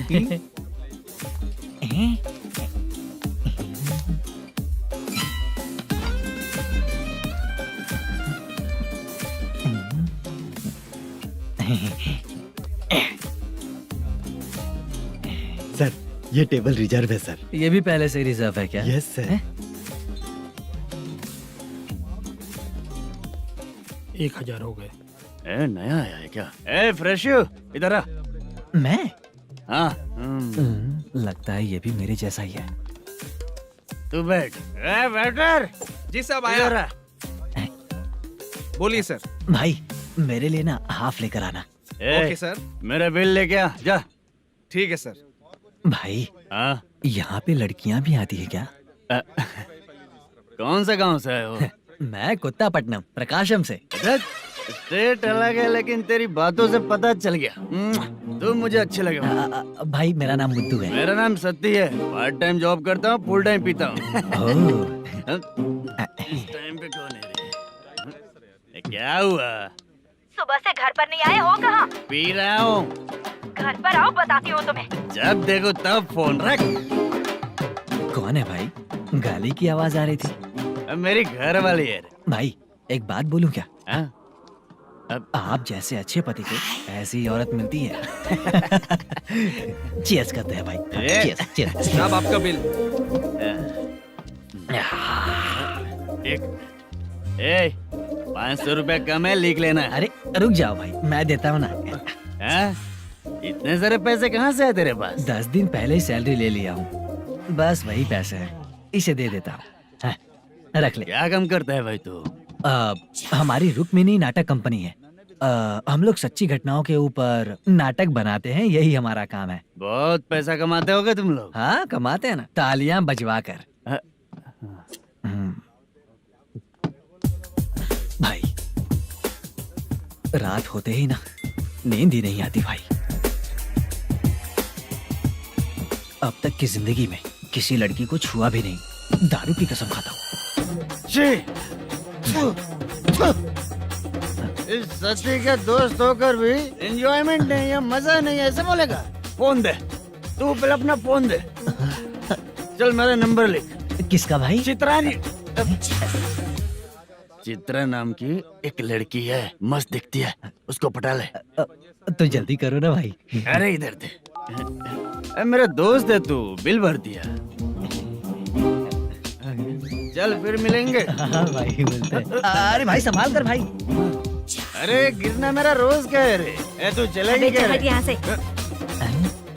Aunty. Sir ये table reserve है sir. ये भी पहले से रिजर्व है क्या? Yes sir. 1000 हो गए। ए, नया आया है क्या? ए फ्रेश इधर आ। मैं? हाँ लगता है ये भी मेरे जैसा ही है। तू बैठ। ए वेटर जी साहब इधर आया। आ। बोलिए सर। भाई मेरे लिए ना हाफ लेकर आना। ए, ओके सर। मेरा बिल लेके आ जा। ठीक है सर। भाई हाँ यहाँ पे लड़कियाँ भी आती है क्या? कौन सा गांव से आए हो? मैं कुत्तापट्टनम प्रकाशम से। स्टेट अलग है लेकिन तेरी बातों से पता चल गया। तू मुझे अच्छे लगे हो। भाई मेरा नाम मुद्दू है। मेरा नाम सत्ती है। पार्ट टाइम जॉब करता हूँ, फुल टाइम पीता हूँ। इस टाइम पे कौन है रे? ये क्या हुआ? सुबह से घर पर नहीं आए हो कहाँ? पी रहा हूँ। घर पर आओ बताती हूँ तुम्हें। जब देखो तब फोन रख। कौन है भाई? गाली की आवाज आ रही थी। अब मेरी घर वाली है। भाई एक बात बोलूं क्या? हाँ? आप जैसे अच्छे पति को ऐसी ही औरत मिलती है। चीयर्स करते हैं भाई। Cheers cheers. साहब आपका बिल। एक 500 रुपया कम है, लिख लेना। अरे रुक जाओ भाई, मैं देता हूँ ना। हाँ? इतने सारे पैसे कहाँ से आए तेरे पास? 10 दिन पहले ही सैलरी ले लिया हूँ, बस वही पैसे हैं, इसे दे देता हूँ। हाँ, रख ले। क्या काम करता है भाई तू? हमारी रुक्मिणी नाटक कंपनी है। हम लोग सच्ची घटनाओं के ऊपर नाटक बनाते हैं, यही हमारा काम है। बहुत पैसा कमाते होगे तुम लोग। हाँ कमाते हैं ना, तालियां बजवा कर। भाई रात होते ही ना नींद ही नहीं आती भाई। अब तक की जिंदगी में किसी लड़की को छुआ भी नहीं, दारू की कसम खाता हूँ। इस सती के दोस्त होकर भी एंजॉयमेंट नहीं है, मजा नहीं है, ऐसे बोलेगा? फोन दे, तू पहले अपना फोन दे। चल मेरा नंबर लिख। किसका भाई? चित्रानी। चित्रा नाम की एक लड़की है, मस्त दिखती है, उसको पटा ले। तो जल्दी करो ना भाई। अरे इधर दे। अरे मेरा दोस्त है तू, बिल भर दिया। चल फिर मिलेंगे। हाँ भाई मिलते हैं। अरे भाई संभाल कर भाई। अरे गिरना मेरा रोज का है रे। ए तू चलेगी क्या रे? यहाँ से।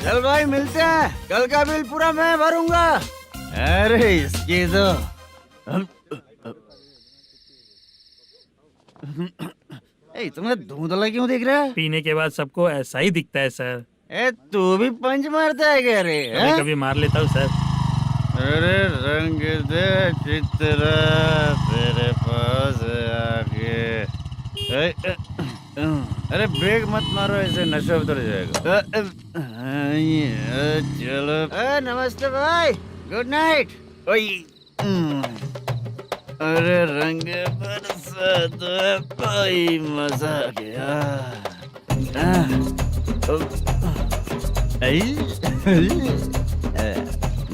चल भाई मिलते हैं, कल का बिल पूरा मैं भरूंगा। अरे इसकी तो तुम्हें धुंधला क्यों दिख रहा है? पीने के बाद सबको ऐसा ही दिखता है सर। ए तू भी पंच मारता है क्या रे? कभी कभी मार लेता हूँ सर। अरे रंग दे चित्रा तेरे पास आके। अरे ब्रेक मत मारो, ऐसे नशा उतर जाएगा। चलो। नमस्ते भाई, गुड नाइट। अरे रंग बरसात भाई, मजा आ गया।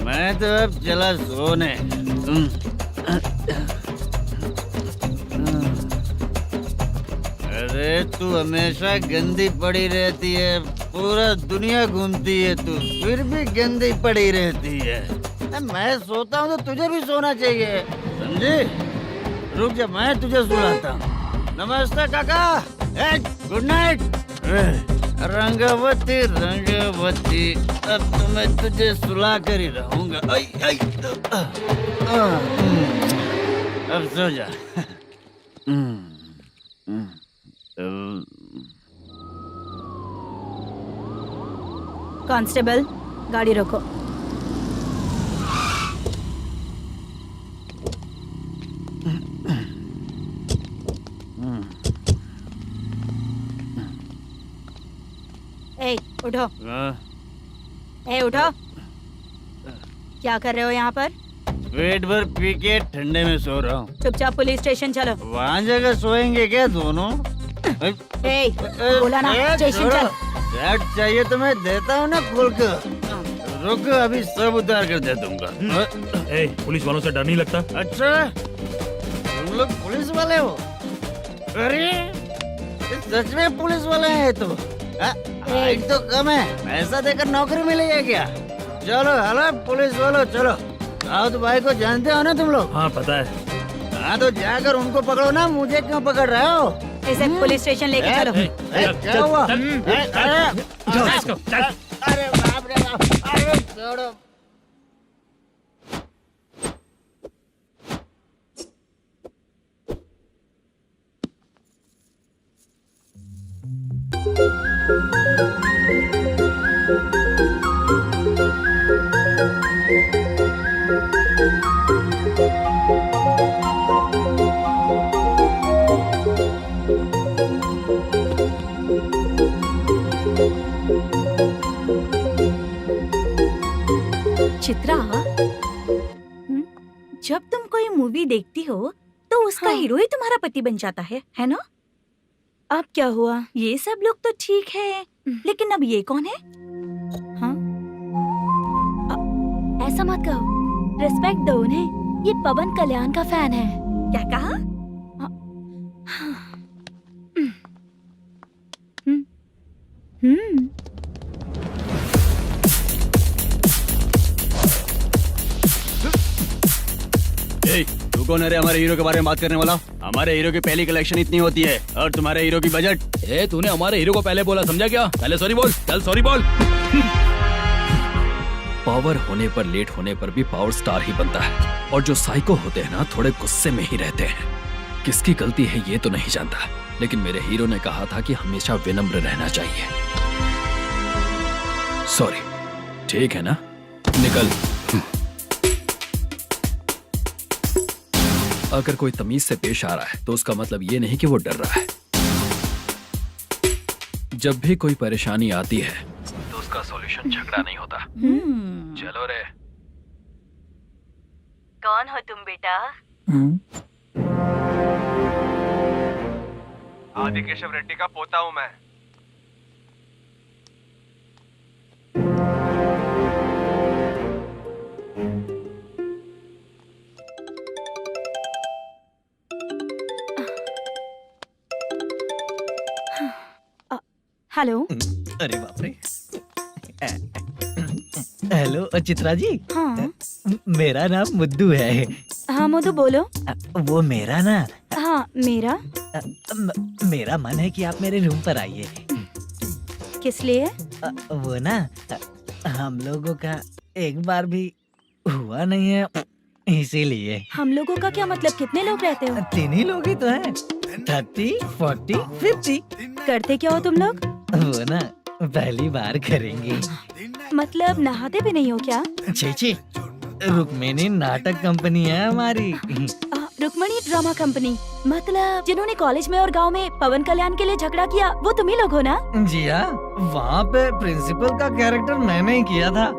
मैं तो अब चला सोने। अरे तू हमेशा गंदी पड़ी रहती है, पूरा दुनिया घूमती है तू, फिर भी गंदी पड़ी रहती है। मैं सोता हूँ तो तुझे भी सोना चाहिए, समझे? रुक जा, मैं तुझे सुलाता हूँ। नमस्ते काका, गुड नाइट। रंगवती रंगवती, अब तो मैं तुझे सुला कर ही रहूंगा। अब सो जा। कांस्टेबल गाड़ी रोको। ए उठो। ए उठो। क्या कर रहे हो यहाँ पर? पेट भर पी के ठंडे में सो रहा हूँ। चुपचाप पुलिस स्टेशन चलो। वहाँ जगह सोएंगे क्या दोनों? ए बोला ना, स्टेशन चल। शर्ट चाहिए तो मैं देता हूँ ना खोल कर। रुक अभी सब उतार कर दे दूंगा। ए, पुलिस वालों से डर नहीं लगता? अच्छा तुम लोग पुलिस वाले हो? अरे ये सच में पुलिस वाले हैं तो हाइट तो कम है, पैसा देकर नौकरी मिलेगी क्या? चलो हेलो पुलिस वालों चलो। राउत भाई को जानते हो ना तुम लोग? हाँ पता है। हाँ तो जाकर उनको पकड़ो ना, मुझे क्यों पकड़ रहे हो? इसे पुलिस स्टेशन लेके चलो। क्या हुआ? चल इसको, चल। अरे बाप रे बाप, अरे छोड़ो। चित्रा, जब तुम कोई मूवी देखती हो तो उसका हीरो ही तुम्हारा पति बन जाता है ना? अब क्या हुआ? ये सब लोग तो ठीक है, लेकिन अब ये कौन है? हाँ? ऐसा मत कहो, रिस्पेक्ट दो उन्हें। ये पवन कल्याण का फैन है। क्या कहा? तू कौन है रे हमारे हीरो के बारे में बात करने वाला? हमारे हीरो की पहली कलेक्शन इतनी होती है और तुम्हारे हीरो की बजट। तूने हमारे हीरो को पहले बोला, समझा क्या? पहले सॉरी बोल, चल सॉरी बोल। पावर होने पर लेट होने पर भी पावर स्टार ही बनता है, और जो साइको होते हैं ना थोड़े गुस्से में ही रहते हैं। किसकी गलती है ये तो नहीं जानता, लेकिन मेरे हीरो ने कहा था कि हमेशा विनम्र रहना चाहिए। सॉरी, ठीक है ना? निकल। अगर कोई तमीज से पेश आ रहा है तो उसका मतलब ये नहीं कि वो डर रहा है। जब भी कोई परेशानी आती है तो उसका सॉल्यूशन झगड़ा नहीं होता। चलो रे। कौन हो तुम बेटा? आदि केशव रेड्डी का पोता हूँ मैं। हेलो। अरे बाप रे। हेलो चित्रा जी। हाँ मेरा नाम मुद्दू है। हाँ मधु बोलो। वो मेरा ना हाँ मेरा। मेरा मन है कि आप मेरे रूम पर आइए। किस लिए? वो ना हम लोगों का एक बार भी हुआ नहीं है, इसीलिए। हम लोगों का क्या मतलब? कितने लोग रहते हो? 3 ही लोग ही तो हैं। 30, 40, 50। करते क्या हो तुम लोग? वो ना पहली बार करेंगे। मतलब नहाते भी नहीं हो क्या? छी, रुक्मिणी नाटक कंपनी है हमारी। Rukmani drama company? मतलब जिन्होंने कॉलेज में और गांव में पवन कल्याण के लिए झगड़ा किया वो तुम ही लोग हो ना? जी हाँ, वहाँ पे प्रिंसिपल का कैरेक्टर मैंने ही किया था।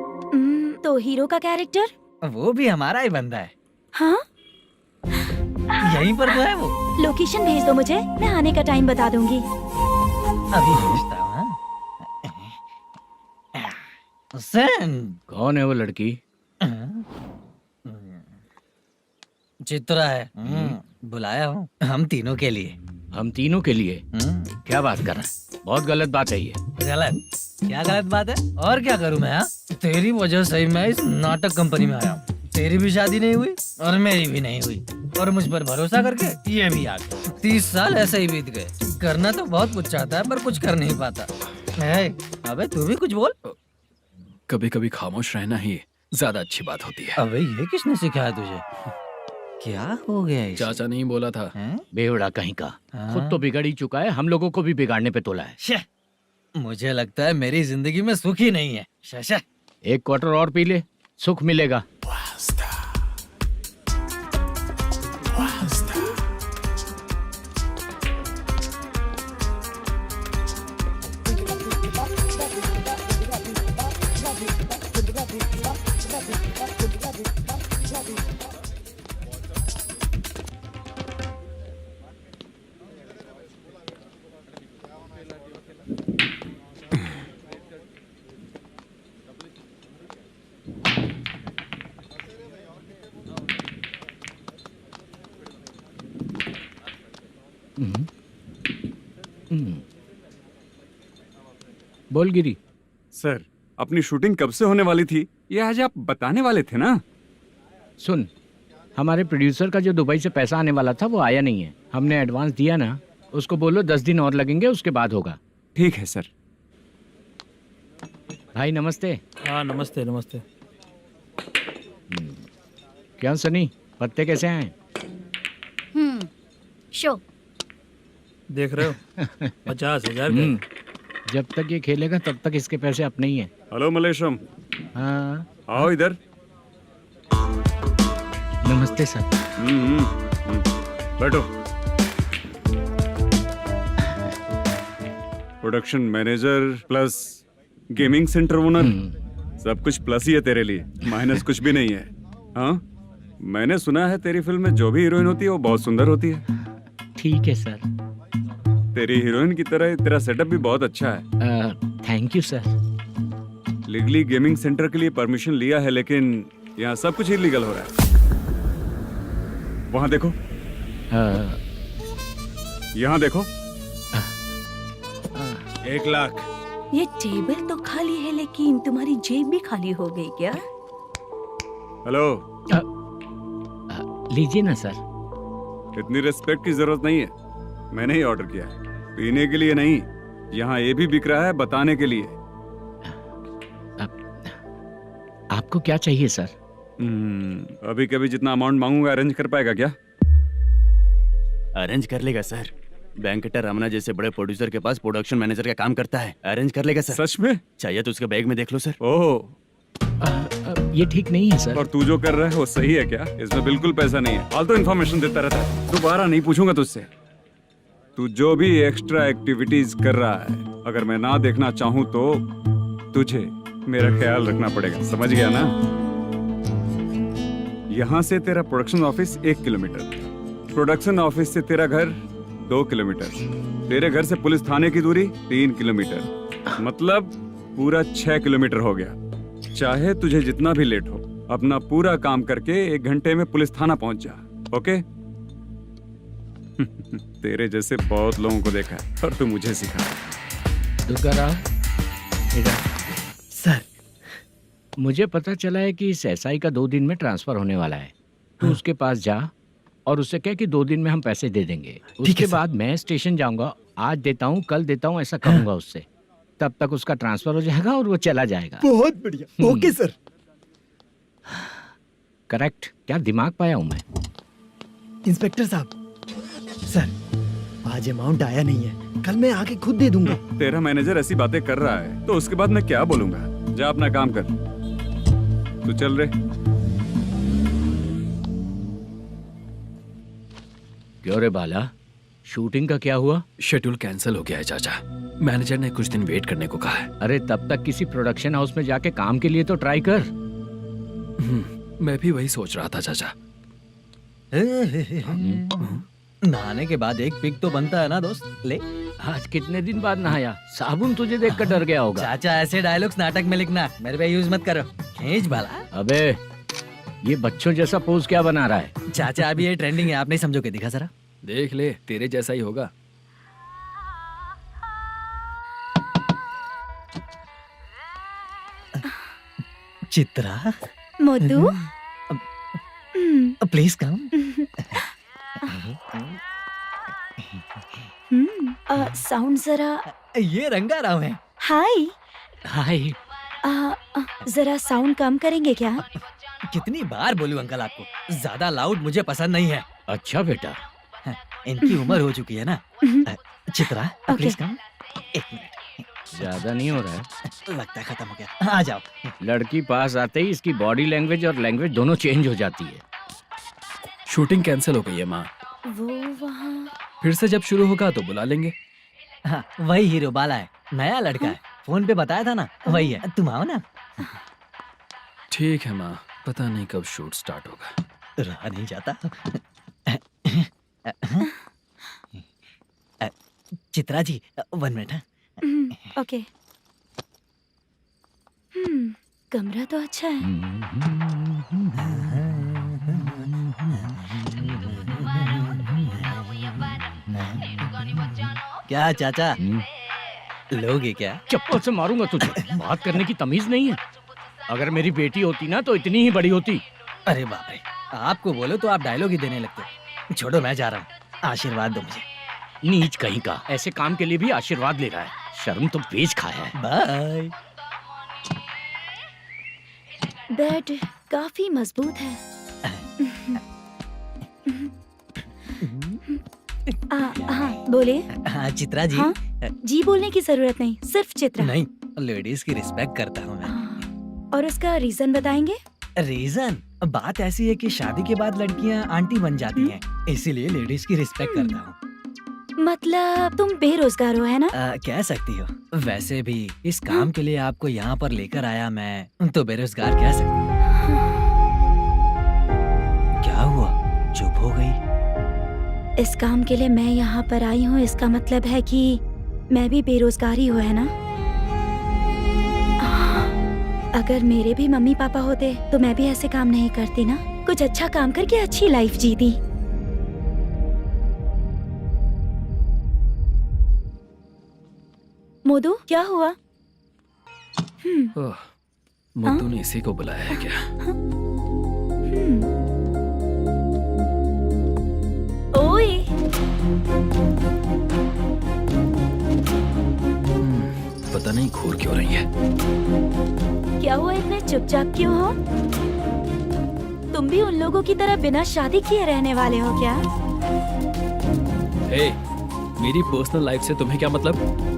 तो हीरो का कैरेक्टर? वो भी हमारा ही बंदा है। हाँ? यहीं पर तो है वो। लोकेशन भेज दो मुझे, मैं आने का टाइम बता दूंगी। अभी भेजता हूँ। कौन है वो लड़की? चित्रा है। बुलाया हूँ हम तीनों के लिए। हम तीनों के लिए? क्या बात कर रहा है? बहुत गलत बात है ये। गलत? क्या गलत बात है? और क्या करूँ मैं? तेरी वजह से ही मैं इस नाटक कंपनी में आया हूँ। तेरी भी शादी नहीं हुई और मेरी भी नहीं हुई, और मुझ पर भरोसा करके ये भी आ गया। 30 साल ऐसे ही बीत गए। करना तो बहुत कुछ चाहता है पर कुछ कर नहीं पाता। अबे तू भी कुछ बोल। कभी कभी खामोश रहना ही ज्यादा अच्छी बात होती है। अबे ये किसने सिखाया तुझे? क्या हो गया इसे? चाचा नहीं बोला था? बेवड़ा कहीं का। हाँ? खुद तो बिगड़ ही चुका है, हम लोगों को भी बिगाड़ने पे तोला है। शे, मुझे लगता है मेरी जिंदगी में सुख ही नहीं है। शे। एक क्वार्टर और पी ले, सुख मिलेगा। बोल गिरी। सर, अपनी शूटिंग कब से होने वाली थी ये आज आप बताने वाले थे ना? सुन, हमारे प्रोड्यूसर का जो दुबई से पैसा आने वाला था वो आया नहीं है। हमने एडवांस दिया ना, उसको बोलो 10 दिन और लगेंगे, उसके बाद होगा। ठीक है सर। भाई नमस्ते। हाँ नमस्ते नमस्ते। क्या सनी, पत्ते कैसे आए? शो। देख रहे हो 50,000 का। जब तक ये खेलेगा तब तक इसके पैसे अपने ही हैं। हेलो मलेशम, हाँ आओ इधर। नमस्ते सर। बैठो। Production manager plus gaming centre owner, सब कुछ प्लस ही है तेरे लिए, माइनस कुछ भी नहीं है। हाँ, मैंने सुना है तेरी फिल्म में जो भी हीरोइन होती है वो बहुत सुंदर होती है। ठीक है सर। तेरी हीरोइन की तरह तेरा सेटअप भी बहुत अच्छा है। Thank you sir. Legally gaming centre के लिए परमिशन लिया है, लेकिन यहाँ सब कुछ इलीगल हो रहा है। वहाँ देखो, यहाँ देखो। 1 लाख। ये टेबल तो खाली है लेकिन तुम्हारी जेब भी खाली हो गई क्या? हेलो, लीजिए ना सर। इतनी रिस्पेक्ट की जरूरत नहीं है, मैंने ही ऑर्डर किया है, पीने के लिए नहीं। यहाँ ये भी बिक रहा है बताने के लिए। आपको क्या चाहिए सर? अभी कभी जितना अमाउंट मांगूंगा अरेंज कर पाएगा क्या? अरेंज कर लेगा सर। वेंकटर रमना जैसे बड़े प्रोड्यूसर के पास प्रोडक्शन मैनेजर का काम करता है, अरेंज कर लेगा सर। सच में? चाहिए तो उसके बैग में देख लो सर। ओह, ये ठीक नहीं है सर। और तू जो कर रहा है वो सही है क्या? इसमें बिल्कुल पैसा नहीं है, फालतू इन्फॉर्मेशन देता रहता है। दोबारा नहीं पूछूंगा तुझसे। तू जो भी एक्स्ट्रा एक्टिविटीज कर रहा है, अगर मैं ना देखना चाहूँ तो तुझे मेरा ख्याल रखना पड़ेगा, समझ गया ना? यहाँ से तेरा production office 1 kilometre, production office से तेरा घर 2 किलोमीटर, तेरे घर से पुलिस थाने की दूरी 3 किलोमीटर, मतलब पूरा 6 किलोमीटर हो गया। चाहे तुझे जितना भी लेट हो, अपना पूरा काम करके 1 घंटे में पुलिस थाना पहुंच जा, ओके? तेरे जैसे बहुत लोगों को देखा है और तू मुझे सिखा। सर, मुझे पता चला है कि इस एसआई का 2 दिन में ट्रांसफर होने वाला है। तो उसके पास जा और उससे कह कि 2 दिन में हम पैसे दे देंगे। उसके बाद मैं स्टेशन जाऊंगा, आज देता हूँ कल देता हूँ ऐसा कहूंगा उससे। तब तक उसका ट्रांसफर हो जाएगा और वो चला जाएगा। बहुत बढ़िया। Okay sir. करेक्ट। क्या दिमाग पाया हूँ मैं। इंस्पेक्टर साहब, सर आज अमाउंट आया नहीं है, कल मैं आके खुद दे दूंगा। तेरा मैनेजर ऐसी बातें कर रहा है तो उसके बाद मैं क्या बोलूंगा? जा अपना काम कर। तू चल रे। क्यों रे बाला, शूटिंग का क्या हुआ? शेड्यूल कैंसिल हो गया है चाचा। मैनेजर ने कुछ दिन वेट करने को कहा है। अरे तब तक किसी प्रोडक्शन हाउस में जाके काम के लिए तो ट्राई कर। मैं भी वही सोच रहा था चाचा। नहाने के बाद एक पिक तो बनता है ना दोस्त। ले। आज कितने दिन बाद नहाया? साबुन तुझे देखकर डर गया होगा। चाचा ऐसे डायलॉग्स नाटक में लिखना, मेरे पे यूज मत करो। खींच बाला। अबे ये बच्चों जैसा पोज क्या बना रहा है? चाचा अभी ये ट्रेंडिंग है, आप नहीं समझोगे। दिखा जरा। देख ले, तेरे जैसा ही होगा। Chitra, Modu, please come. Sound जरा। ये रंगाराव है। हाय। हाय। जरा साउंड कम करेंगे क्या? कितनी बार बोलूं अंकल आपको, ज्यादा लाउड मुझे पसंद नहीं है। अच्छा बेटा। इनकी उम्र हो चुकी है ना। Chitra, please come. 1 मिनट। ज्यादा नहीं हो रहा है? लगता है खत्म हो गया। आ जाओ। लड़की पास आते ही इसकी बॉडी लैंग्वेज और लैंग्वेज दोनों चेंज हो जाती है। शूटिंग कैंसिल हो गई है माँ। वो वहाँ। फिर से जब शुरू होगा तो बुला लेंगे। हाँ, वही हीरो बाला है, नया लड़का है। फोन पे बताया था ना, वही है। तुम आओ ना। ठीक है माँ, पता नहीं कब शूट स्टार्ट होगा। रहा नहीं जाता। चित्रा जी 1 मिनट। ओके। कमरा तो अच्छा है। क्या चाचा लोगे क्या? चप्पल से मारूंगा तुझे। बात करने की तमीज नहीं है। अगर मेरी बेटी होती ना तो इतनी ही बड़ी होती। अरे बाप रे, आपको बोलो तो आप डायलॉग ही देने लगते। छोड़ो, मैं जा रहा हूँ, आशीर्वाद दो मुझे। नीच कहीं का, ऐसे काम के लिए भी आशीर्वाद ले रहा है। शर्म तो बेच खाया है। बाय। बेड काफी मजबूत है। हाँ बोले। हाँ चित्रा जी। हाँ? जी बोलने की जरूरत नहीं, सिर्फ चित्रा। नहीं, लेडीज की रिस्पेक्ट करता हूँ मैं। और उसका रीजन बताएंगे? रीजन बात ऐसी है कि शादी के बाद लड़कियाँ आंटी बन जाती हैं, इसीलिए लेडीज की रिस्पेक्ट करता हूँ। मतलब तुम बेरोजगार हो, है ना? कह सकती हो। वैसे भी इस काम के लिए आपको यहाँ पर लेकर आया मैं, तो बेरोजगार कह सकती हूँ। क्या हुआ, चुप हो गई? इस काम के लिए मैं यहाँ पर आई हूँ, इसका मतलब है कि मैं भी बेरोजगार ही हूँ, है ना? अगर मेरे भी मम्मी पापा होते तो मैं भी ऐसे काम नहीं करती ना। कुछ अच्छा काम करके अच्छी लाइफ जीती। मोदू, क्या हुआ? मुद्दू ने इसी को बुलाया है क्या? ओए, पता नहीं घूर क्यों रही है। क्या हुआ, इतने चुपचाप क्यों हो? तुम भी उन लोगों की तरह बिना शादी किए रहने वाले हो क्या? हे, मेरी पर्सनल लाइफ से तुम्हें क्या मतलब?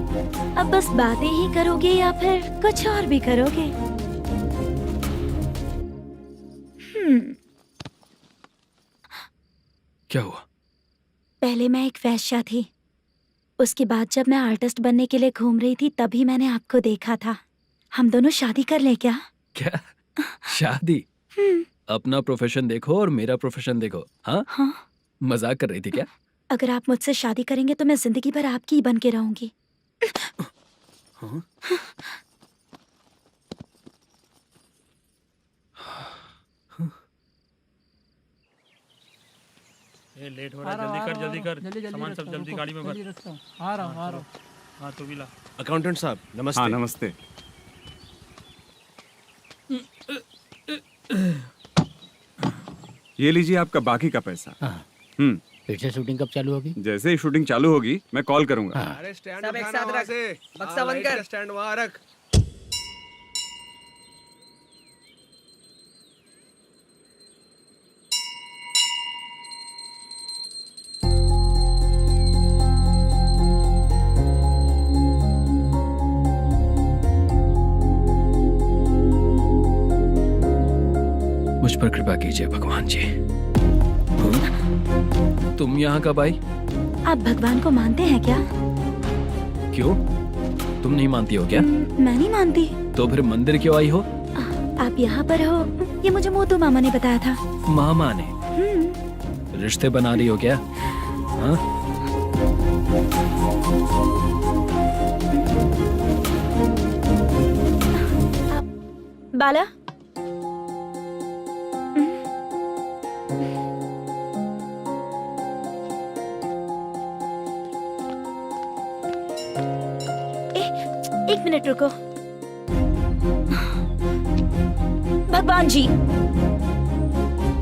अब बस बातें ही करोगे या फिर कुछ और भी करोगे? क्या हुआ? पहले मैं एक वेश्या थी, उसके बाद जब मैं आर्टिस्ट बनने के लिए घूम रही थी तभी मैंने आपको देखा था। हम दोनों शादी कर ले क्या? क्या शादी? अपना प्रोफेशन देखो और मेरा प्रोफेशन देखो। हाँ? हाँ। मजाक कर रही थी क्या? अगर आप मुझसे शादी करेंगे तो मैं जिंदगी भर आपकी ही बन के रहूंगी। हाँ? ये लेट हो रहा है, जल्दी कर। सामान सब जल्दी गाड़ी में भर। आ रहा हूँ। हाँ तू भी ला। अकाउंटेंट साहब नमस्ते। हाँ नमस्ते। ये लीजिए आपका बाकी का पैसा। फिर से शूटिंग कब चालू होगी? जैसे ही शूटिंग चालू होगी मैं कॉल करूंगा। अरे स्टैंड सब एक साथ रख, बक्सा बंद कर। स्टैंड वहाँ रख। मुझ पर कृपा कीजिए भगवान जी। तुम यहाँ कब आई? आप भगवान को मानते हैं क्या? क्यों? तुम नहीं मानती हो क्या? मैं नहीं मानती। तो फिर मंदिर क्यों आई हो? आप यहाँ पर हो ये मुझे मोदू मामा ने बताया था। मामा ने? रिश्ते बना रही हो क्या? हाँ? बाला, एक मिनट रुको। भगवान जी,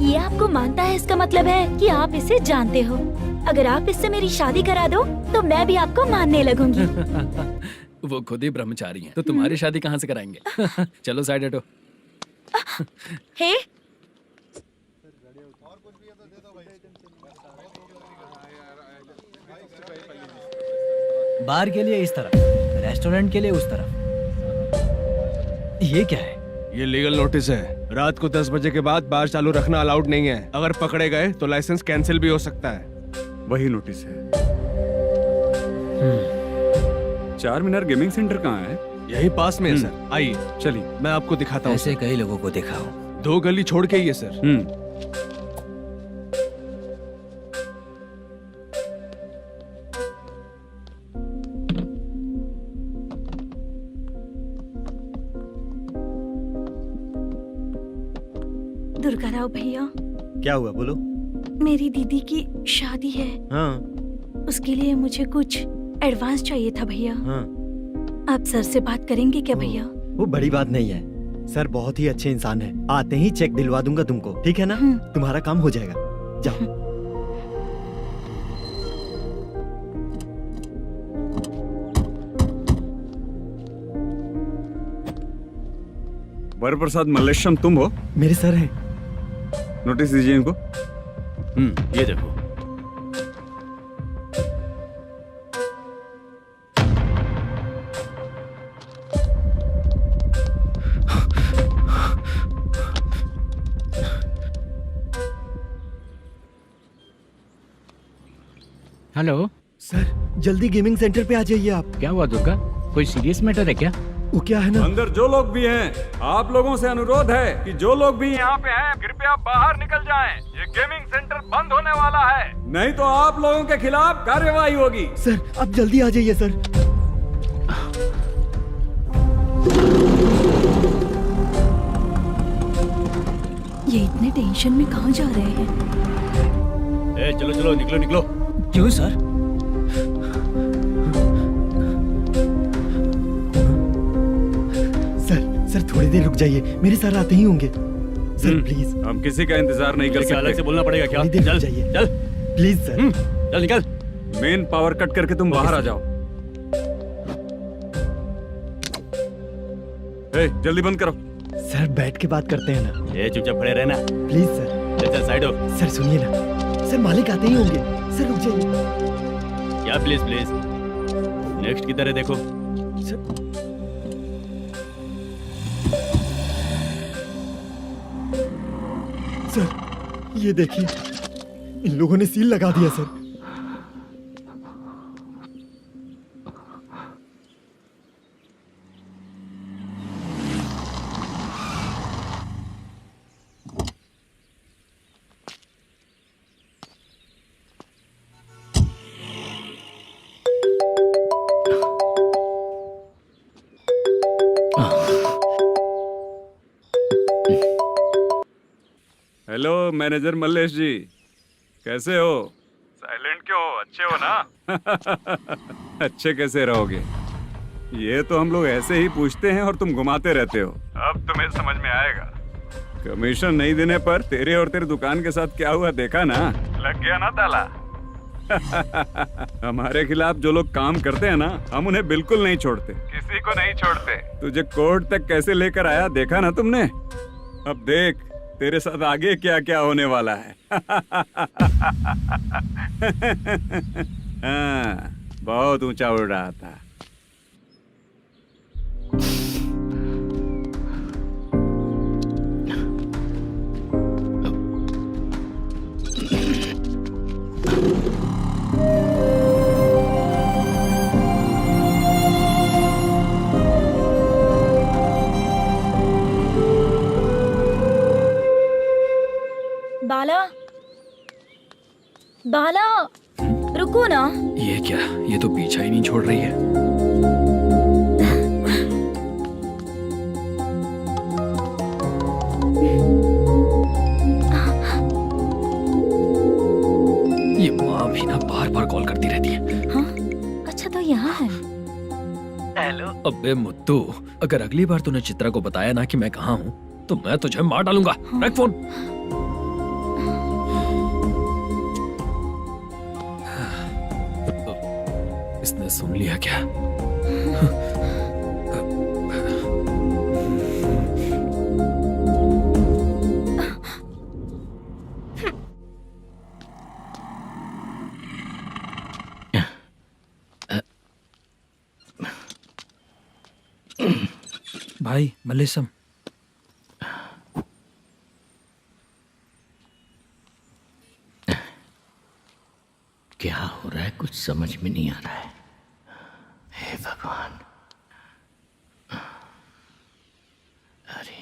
ये आपको मानता है, इसका मतलब है कि आप इसे जानते हो। अगर आप इससे मेरी शादी करा दो तो मैं भी आपको मानने लगूंगी। वो खुद ही ब्रह्मचारी हैं, तो तुम्हारी शादी कहाँ से कराएंगे? चलो साइड हटो। हे, बार के लिए इस तरफ, रेस्टोरेंट के लिए उस तरफ। ये क्या है? ये लीगल नोटिस है। रात को 10 बजे के बाद बार चालू रखना अलाउड नहीं है। अगर पकड़े गए तो लाइसेंस कैंसिल भी हो सकता है। वही नोटिस है। चार मीनार गेमिंग सेंटर कहाँ है? यही पास में है सर। आइए चलिए मैं आपको दिखाता हूँ। ऐसे कई लोगों को देखा हूँ। 2 गली छोड़ के ही है सर। दुर्गा राव भैया, क्या हुआ बोलो। मेरी दीदी की शादी है। हाँ उसके लिए मुझे कुछ एडवांस चाहिए था भैया। हाँ। आप सर से बात करेंगे क्या भैया? वो बड़ी बात नहीं है, सर बहुत ही अच्छे इंसान है। आते ही चेक दिलवा दूंगा तुमको, ठीक है ना? तुम्हारा काम हो जाएगा, जाओ। वरप्रसाद मल्लेश्वरम तुम हो? मेरे सर हैं। नोटिस दीजिए इनको। ये देखो। हेलो सर, जल्दी गेमिंग सेंटर पे आ जाइए आप। क्या हुआ दुर्गा? कोई सीरियस मैटर है क्या? वो क्या है ना, अंदर जो लोग भी हैं, आप लोगों से अनुरोध है कि जो लोग भी यहाँ पे हैं, कृपया बाहर निकल जाएं। ये गेमिंग सेंटर बंद होने वाला है, नहीं तो आप लोगों के खिलाफ कार्यवाही होगी। सर आप जल्दी आ जाइए सर। ये इतने टेंशन में कहाँ जा रहे हैं? चलो चलो निकलो निकलो। क्यों सर? सर थोड़ी देर रुक जाइए, मेरे सर आते ही होंगे। Sir please. हम किसी का इंतजार नहीं कर सकते। अलग से बोलना पड़ेगा क्या? थोड़ी देर चल रुक जाइए चल प्लीज सर। चल निकल। मेन पावर कट करके तुम बाहर आ जाओ। जल्दी बंद करो। सर बैठ के बात करते हैं ना। चुपचाप खड़े रहना। Please sir. चल चल साइड हो। सर सुनिए ना, सर मालिक आते ही होंगे। सर रुक जाइए। क्या प्लीज प्लीज? नेक्स्ट की तरह देखो। सर ये देखिए, इन लोगों ने सील लगा दिया सर। हेलो मैनेजर मल्लेश जी, कैसे हो? साइलेंट क्यों हो? अच्छे हो ना? अच्छे कैसे रहोगे? ये तो हम लोग ऐसे ही पूछते हैं और तुम घुमाते रहते हो। अब तुम्हें समझ में आएगा। कमीशन नहीं देने पर तेरे और तेरी दुकान के साथ क्या हुआ देखा ना? लग गया ना ताला। हमारे खिलाफ जो लोग काम करते हैं ना, हम उन्हें बिल्कुल नहीं छोड़ते, किसी को नहीं छोड़ते। तुझे कोर्ट तक कैसे लेकर आया देखा ना तुमने? अब देख तेरे साथ आगे क्या क्या होने वाला है। हाँ, बहुत ऊंचा उड़ रहा था। बाला, बाला, रुको ना। ये क्या? ये तो पीछा ही नहीं छोड़ रही है। ये माँ भी ना बार बार कॉल करती रहती है। हाँ? अच्छा तो यहाँ है। हेलो। अबे मुत्तू, अगर अगली बार तूने चित्रा को बताया ना कि मैं कहाँ हूँ तो मैं तुझे मार डालूंगा। रख फोन। इसने सुन लिया क्या? भाई मल्लेशम, क्या हो रहा है? कुछ समझ में नहीं आ रहा है। हे भगवान। अरे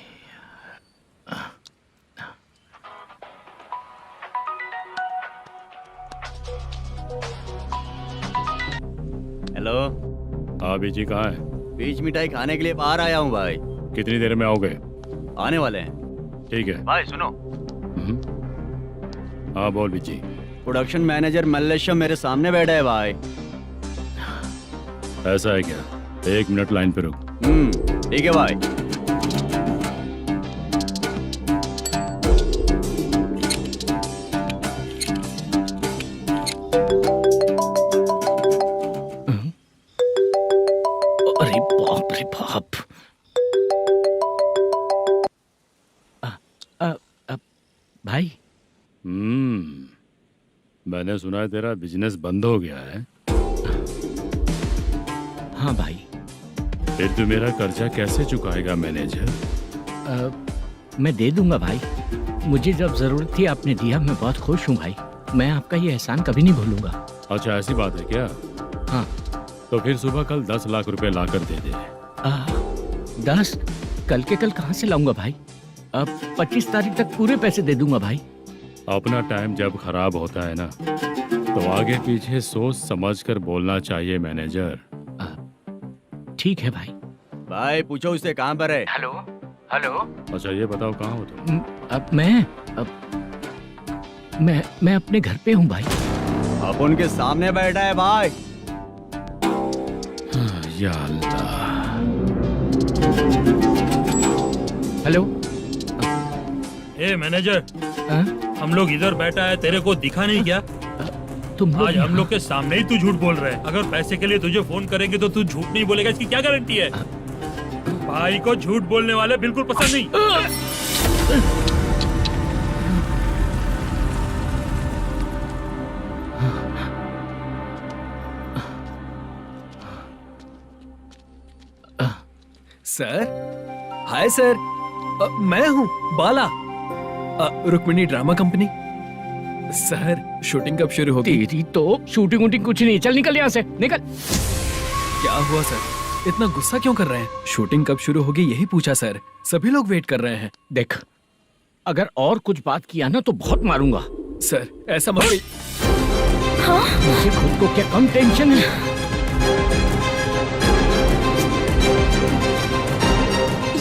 हेलो। हाँ बीजी कहाँ है? बीच मिठाई खाने के लिए बाहर आया हूँ भाई। कितनी देर में आओगे? आने वाले हैं। ठीक है भाई सुनो। हाँ बोल बीजी। प्रोडक्शन मैनेजर मल्लेश्वरम मेरे सामने बैठा है भाई। ऐसा है क्या? 1 मिनट लाइन पे रुक। ठीक है भाई। अरे बाप रे बाप। भाई मैंने सुना है तेरा बिजनेस बंद हो गया है। हाँ भाई। फिर तू मेरा कर्जा कैसे चुकाएगा मैनेजर? मैं दे दूंगा भाई। मुझे जब जरूरत थी आपने दिया, मैं बहुत खुश हूँ भाई। मैं आपका ये एहसान कभी नहीं भूलूंगा। अच्छा ऐसी बात है क्या? हाँ। तो फिर सुबह कल 10 लाख रुपए लाकर दे दे। 10? कल के कल कहाँ से लाऊंगा भाई? अब 25 तारीख तक पूरे पैसे दे दूंगा भाई। अपना टाइम जब खराब होता है ना, तो आगे पीछे सोच समझ कर बोलना चाहिए मैनेजर। ठीक है भाई। भाई पूछो उससे कहाँ पर है। Hello hello. अच्छा ये बताओ कहाँ हो तुम? अब मैं अपने घर पे हूँ भाई। अब उनके सामने बैठा है भाई। या अल्लाह। हेलो। ए मैनेजर, हाँ? हम लोग इधर बैठा है, तेरे को दिखा नहीं क्या? तुम आज हम लोग के सामने ही तू झूठ बोल रहा है। अगर पैसे के लिए तुझे फोन करेंगे तो तू झूठ नहीं बोलेगा, इसकी क्या गारंटी है? भाई को झूठ बोलने वाले बिल्कुल पसंद नहीं। सर, हाय सर, मैं हूँ Bala, Rukmini drama company. Sir shooting कब शुरू होगी? तेरी तो शूटिंग वूटिंग कुछ नहीं। चल निकल यहाँ से, निकल। क्या हुआ सर, इतना गुस्सा क्यों कर रहे हैं? शूटिंग कब शुरू होगी यही पूछा सर, सभी लोग वेट कर रहे हैं। देख, अगर और कुछ बात किया ना तो बहुत मारूंगा। सर ऐसा मत। मुझे खुद को क्या कम टेंशन है।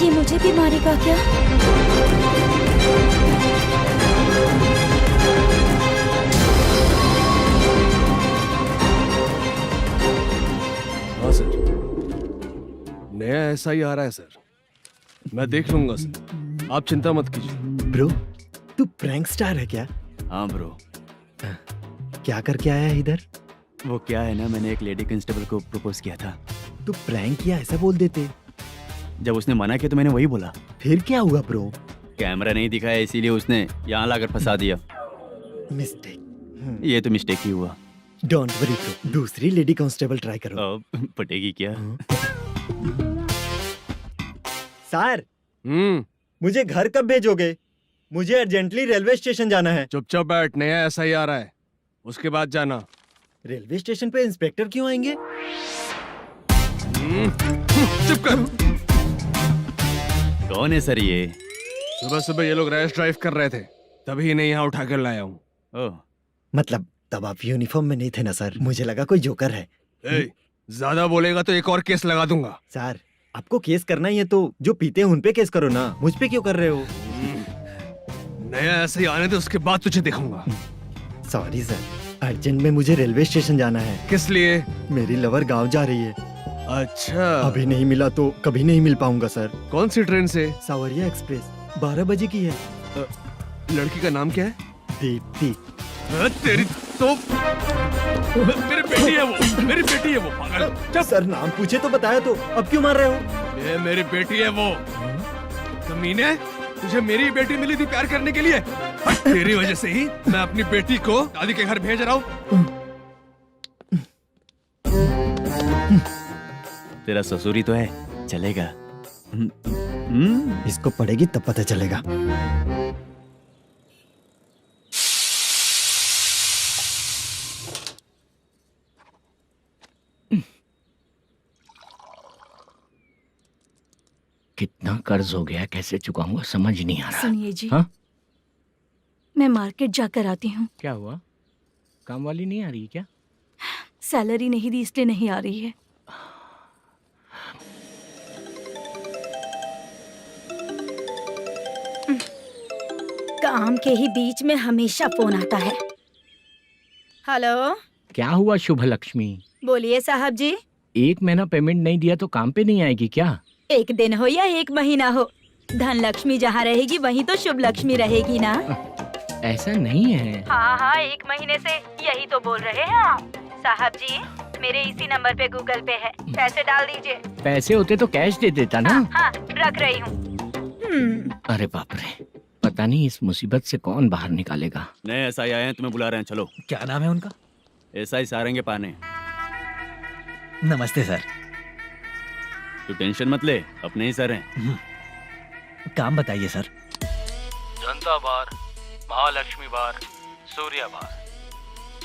ये मुझे भी मारेगा क्या? हाँ सर, नया ऐसा ही आ रहा है सर। मैं देख लूंगा सर, आप चिंता मत कीजिए। ब्रो, तू प्रैंक स्टार है क्या? हाँ ब्रो। क्या करके आया है इधर? वो क्या है ना, मैंने एक लेडी कांस्टेबल को प्रपोज किया था। तू प्रैंक किया ऐसा बोल देते। जब उसने मना किया तो मैंने वही बोला। फिर क्या हुआ ब्रो? कैमरा नहीं दिखाया इसीलिए उसने यहाँ लाकर फंसा दिया। मिस्टेक। ये तो मिस्टेक ही हुआ। डोंट वरी ब्रो, दूसरी लेडी कांस्टेबल ट्राई करो। अब पटेगी क्या? सर, मुझे घर कब भेजोगे? मुझे अर्जेंटली रेलवे स्टेशन जाना है। चुपचाप बैठ, नया ऐसा ही आ रहा है, उसके बाद जाना। रेलवे स्टेशन पे इंस्पेक्टर क्यों आएंगे? चुप कर। कौन है सर ये? सुबह सुबह ये लोग रैश ड्राइव कर रहे थे, तभी इन्हें यहाँ उठा कर लाया हूँ। मतलब तब आप यूनिफॉर्म में नहीं थे ना सर, मुझे लगा कोई जोकर है। ज्यादा बोलेगा तो एक और केस लगा दूंगा। सर, आपको केस करना ही है तो जो पीते हैं उन पे केस करो ना, मुझ पे क्यों कर रहे हो? नया ऐसे ही आने दे, उसके बाद तुझे दिखाऊंगा। सॉरी सर, अर्जेंट में मुझे रेलवे स्टेशन जाना है। किस लिए? मेरी लवर गांव जा रही है। अच्छा, अभी नहीं मिला तो कभी नहीं मिल पाऊंगा सर। कौन सी ट्रेन से? सावरिया एक्सप्रेस, 12 बजे की है। लड़की का नाम क्या है? दीप्ति। तेरी तो मेरी बेटी है वो, मेरी बेटी है वो, पागल। सर नाम पूछे तो बताया तो अब क्यों मार रहे हो? ये मेरी बेटी है वो। कमीने, तुझे मेरी बेटी मिली थी प्यार करने के लिए, तेरी वजह से ही मैं अपनी बेटी को दादी के घर भेज रहा हूँ। तेरा ससुरी तो है, चलेगा। इसको पड़ेगी तब पता चलेगा। कितना कर्ज हो गया, कैसे चुकाऊंगा समझ नहीं आ रहा। सुनिए जी, हाँ? मैं मार्केट जाकर आती हूँ। क्या हुआ, काम वाली नहीं आ रही क्या? सैलरी नहीं दी इसलिए नहीं आ रही है। काम के ही बीच में हमेशा फोन आता है। हेलो, क्या हुआ शुभ लक्ष्मी? बोलिए साहब जी। एक महीना पेमेंट नहीं दिया तो काम पे नहीं आएगी क्या? एक दिन हो या एक महीना हो, धन लक्ष्मी जहाँ रहेगी वहीं तो शुभ लक्ष्मी रहेगी ना। ऐसा नहीं है। हाँ हाँ, एक महीने से यही तो बोल रहे हैं आप। साहब जी, मेरे इसी नंबर पे गूगल पे है, पैसे डाल दीजिए। पैसे होते तो कैश दे देता ना। हाँ, रख रही हूँ। अरे बाप रे, पता नहीं इस मुसीबत से कौन बाहर निकालेगा। नए एसआई आए हैं, तुम्हें बुला रहे हैं, चलो। क्या नाम है उनका? एसआई सारंगे पाने। नमस्ते सर। तू टेंशन मत ले, अपने ही सर हैं। काम बताइए सर। जनता बार, महालक्ष्मी बार, सूर्या बार,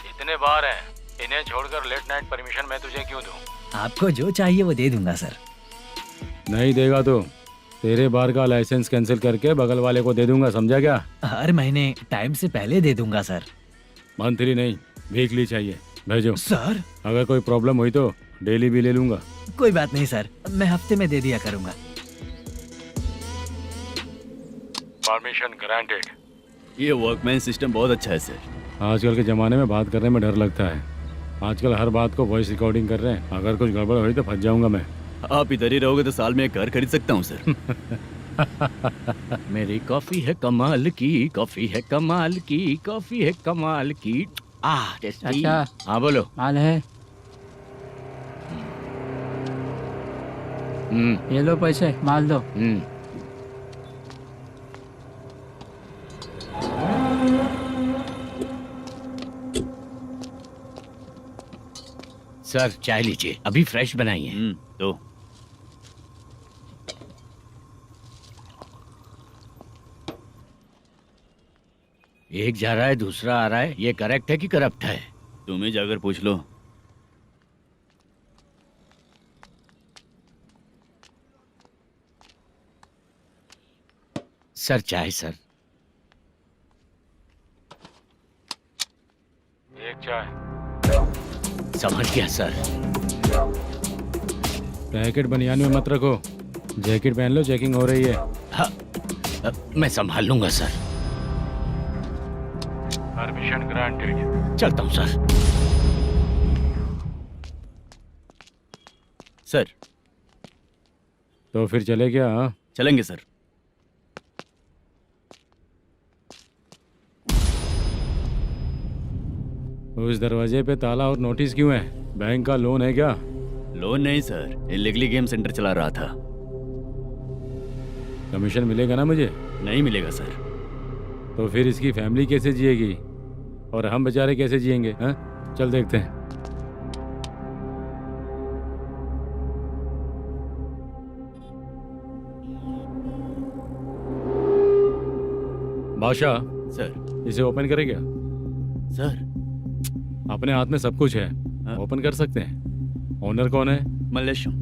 इतने बार हैं। इन्हें छोड़कर लेट नाइट परमिशन मैं तुझे क्यों दूं? आपको जो चाहिए वो दे दूंगा सर। नहीं देगा तो तेरे बार का लाइसेंस कैंसिल करके बगल वाले को दे दूंगा, समझा क्या? हर महीने टाइम से पहले दे दूंगा सर। मंथली नहीं, वीकली चाहिए, भेजो। सर अगर कोई प्रॉब्लम हुई तो डेली भी ले लूंगा। कोई बात नहीं सर, मैं हफ्ते में दे दिया करूंगा। Permission granted. ये वर्कमैन सिस्टम बहुत अच्छा है सर। आजकल के ज़माने में बात करने में डर लगता है। आजकल हर बात को वॉइस रिकॉर्डिंग कर रहे हैं। अगर कुछ गड़बड़ हुई तो फंस जाऊंगा मैं। आप इधर ही रहोगे तो साल में एक घर खरीद सकता हूँ सर। मेरी कॉफी है कमाल की, कॉफी है कमाल की, कॉफी है कमाल की। टेस्टी। अच्छा। हाँ बोलो। माल है, ये लो पैसे, माल दो। सर चाय लीजिए, अभी फ्रेश बनाई है। तो एक जा रहा है दूसरा आ रहा है, ये करेक्ट है कि करप्ट है? तुम ही जाकर पूछ लो। सर चाय सर। एक चाय। समझ गया सर। पैकेट बनियान में मत रखो, जैकेट पहन लो, चेकिंग हो रही है। हाँ, मैं संभाल लूंगा सर। Permission granted. चलता हूँ सर। सर तो फिर चले क्या? हाँ? चलेंगे सर। उस दरवाजे पे ताला और नोटिस क्यों है? बैंक का लोन है क्या? लोन नहीं सर, इलीगली गेम सेंटर चला रहा था। कमीशन मिलेगा ना मुझे? नहीं मिलेगा सर। तो फिर इसकी फैमिली कैसे जिएगी और हम बेचारे कैसे जिएंगे? हाँ, चल देखते हैं। बादशाह सर। इसे ओपन करे क्या? सर अपने हाथ में सब कुछ है, ओपन कर सकते हैं। ओनर कौन है? मल्लेशम।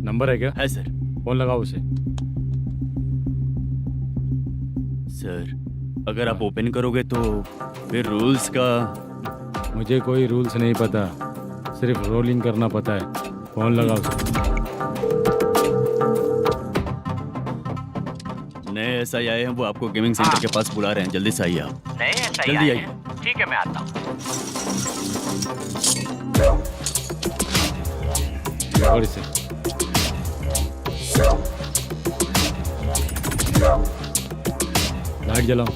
नंबर है क्या? है सर। फोन लगाओ उसे। सर अगर आप ओपन करोगे तो फिर रूल्स का। मुझे कोई रूल्स नहीं पता, सिर्फ रोलिंग करना पता है। फोन लगाओ उसे। नए एसआई आए हैं, वो आपको गेमिंग सेंटर के पास बुला रहे हैं, जल्दी से आइए आप। नए एसआई जल्दी आए आइए। हैं। ठीक है मैं आता हूँ। और इसे लाइट जलाओ।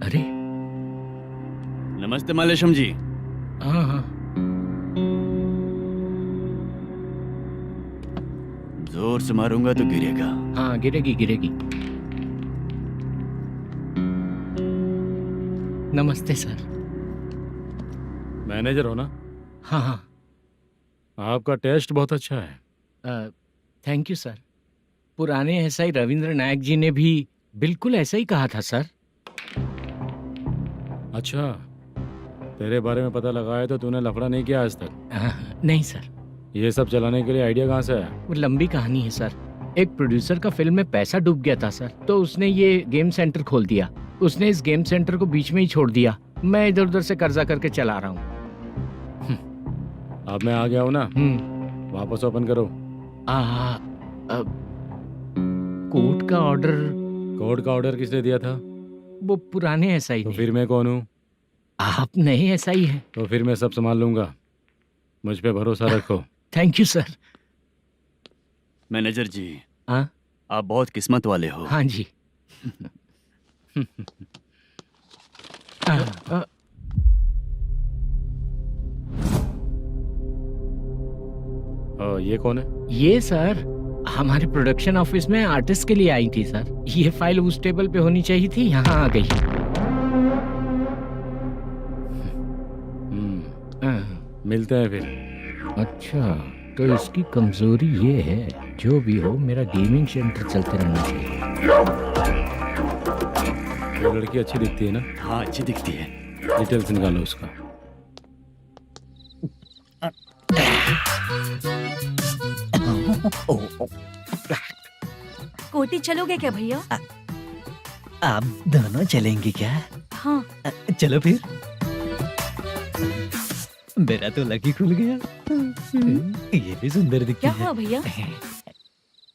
अरे नमस्ते मल्लेशम जी। हाँ हाँ। जोर से मारूंगा तो गिरेगा। हाँ गिरेगी गिरेगी। नमस्ते सर। मैनेजर हो ना? हाँ हाँ। आपका टेस्ट बहुत अच्छा है। Thank you sir. पुराने एसआई रविंद्र नायक जी ने भी बिल्कुल ऐसा ही कहा था सर। अच्छा, तेरे बारे में पता लगा है तो तूने लफड़ा नहीं किया आज तक? नहीं सर। ये सब चलाने के लिए आइडिया कहाँ से आया? वो लंबी कहानी है सर। एक प्रोड्यूसर का फिल्म में पैसा डूब गया था सर, तो उसने ये गेम सेंटर खोल दिया। उसने इस गेम सेंटर को बीच में ही छोड़ दिया। मैं इधर उधर से कर्जा करके चला रहा हूँ। अब मैं आ गया हूँ ना, वापस ओपन करो। कोर्ट का ऑर्डर। कोर्ट का ऑर्डर किसने दिया था? वो पुराने एसआई तो फिर मैं कौन हूँ? आप नए एसआई हैं। तो फिर मैं सब संभाल लूंगा, मुझ पे भरोसा रखो। Thank you sir. मैनेजर जी, हाँ? आप बहुत किस्मत वाले हो। हाँ जी। ये कौन है? ये सर हमारे प्रोडक्शन ऑफिस में आर्टिस्ट के लिए आई थी सर। ये फाइल उस टेबल पे होनी चाहिए थी, यहाँ आ गई। मिलते हैं फिर। अच्छा, तो इसकी कमजोरी ये है, जो भी हो मेरा गेमिंग सेंटर चलते रहना चाहिए। वो लड़की अच्छी दिखती है ना? हाँ, अच्छी दिखती है। डिटेल्स निकालो उसका। कोटी चलोगे क्या भैया? आप दोनों चलेंगे क्या? हाँ। चलो फिर। मेरा तो लकी खुल गया। ये भी सुंदर दिखती क्या है। हुआ भैया?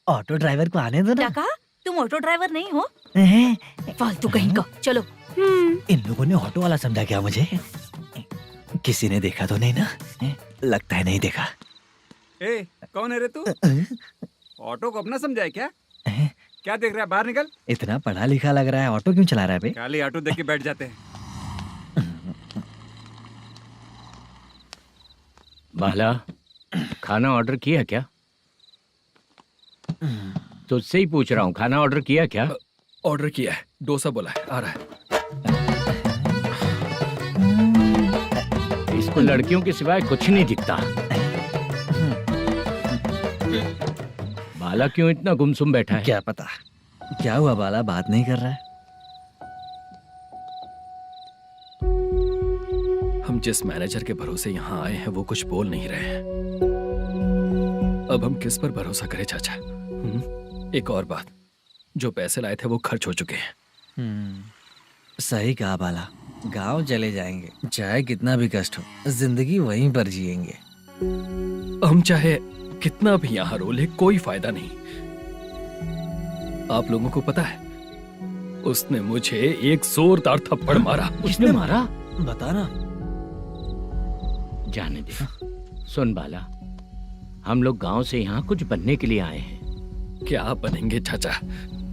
ऑटो ड्राइवर को आने दो क्या ना। कहा? तुम ऑटो ड्राइवर नहीं हो? हैं? फालतू कहीं का। चलो। इन लोगों ने ऑटो वाला समझा क्या मुझे? किसी ने देखा तो नहीं ना? लगता है नहीं देखा। ए, कौन है रे तू? ऑटो को अपना समझा है क्या? क्या देख रहा है? बाहर निकल। इतना पढ़ा लिखा लग रहा है, ऑटो क्यों चला रहा है बे? खाली ऑटो देख के बैठ जाते हैं। बाला, खाना ऑर्डर किया क्या? तुझसे ही पूछ रहा हूँ, खाना ऑर्डर किया क्या? ऑर्डर किया है, डोसा बोला है, आ रहा है। इसको लड़कियों के सिवाय कुछ नहीं दिखता। बाला क्यों इतना गुमसुम बैठा है? क्या पता क्या हुआ, बाला बात नहीं कर रहा है। हम जिस मैनेजर के भरोसे यहाँ आए हैं वो कुछ बोल नहीं रहे हैं। अब हम किस पर भरोसा करें चाचा? एक और बात, जो पैसे लाए थे वो खर्च हो चुके हैं। सही कहा बाला, गांव चले जाएंगे, चाहे कितना भी कष्ट हो, जिंदगी वहीं पर जिएंगे। हम चाहे कितना भी यहाँ रो ले, कोई फायदा नहीं। आप लोगों को पता है, उसने मुझे एक जोरदार थप्पड़ मारा। उसने मारा? बता ना। जाने दे। सुन बाला, हम लोग गांव से यहाँ कुछ बनने के लिए आए हैं। क्या बनेंगे चाचा?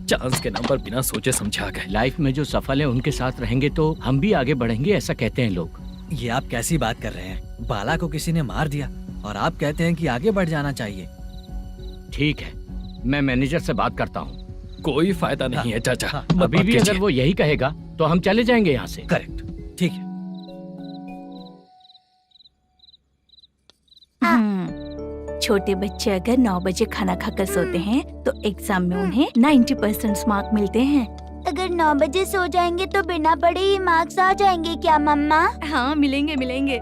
चांस के नाम पर बिना सोचे समझे आ गए। लाइफ में जो सफल है उनके साथ रहेंगे तो हम भी आगे बढ़ेंगे, ऐसा कहते हैं लोग। ये आप कैसी बात कर रहे हैं? बाला को किसी ने मार दिया और आप कहते हैं कि आगे बढ़ जाना चाहिए। ठीक है, मैं मैनेजर से बात करता हूँ। कोई फायदा नहीं है चाचा। अभी भी अगर वो यही कहेगा तो हम चले जाएंगे यहाँ से। करेक्ट, ठीक है। छोटे बच्चे अगर 9 बजे खाना खाकर सोते हैं तो एग्जाम में उन्हें 90% मार्क मिलते हैं। अगर 9 बजे सो जाएंगे तो बिना पढ़े ही मार्क्स आ जाएंगे क्या मम्मा? हाँ, मिलेंगे मिलेंगे।